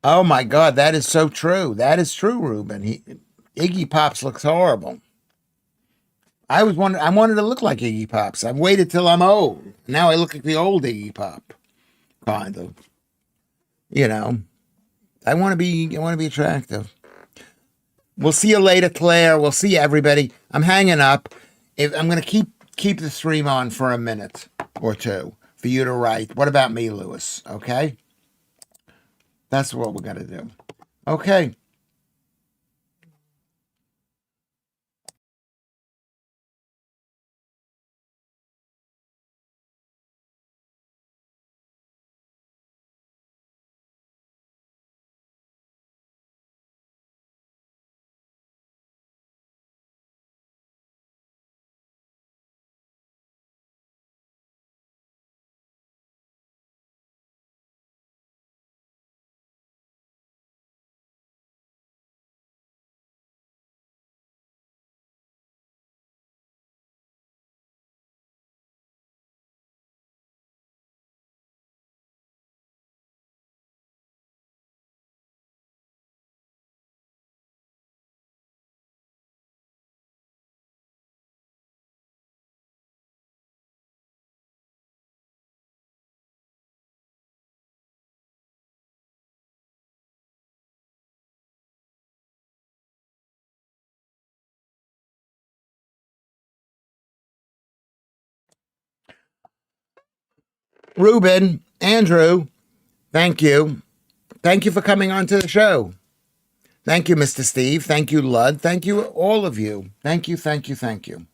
Speaker 1: Oh my God, that is so true. That is true, Ruben. Iggy Pops looks horrible. I wanted to look like Iggy Pops. I've waited till I'm old. Now I look like the old Iggy Pop, kind of. You know, I want to be attractive. We'll see you later, Claire. We'll see you, everybody. I'm hanging up. I'm going to keep the stream on for a minute or two for you to write. What about me, Lewis? Okay, that's what we're going to do. Okay. Ruben, Andrew, thank you. Thank you for coming on to the show. Thank you, Mr. Steve. Thank you, Lud. Thank you, all of you. Thank you, thank you, thank you.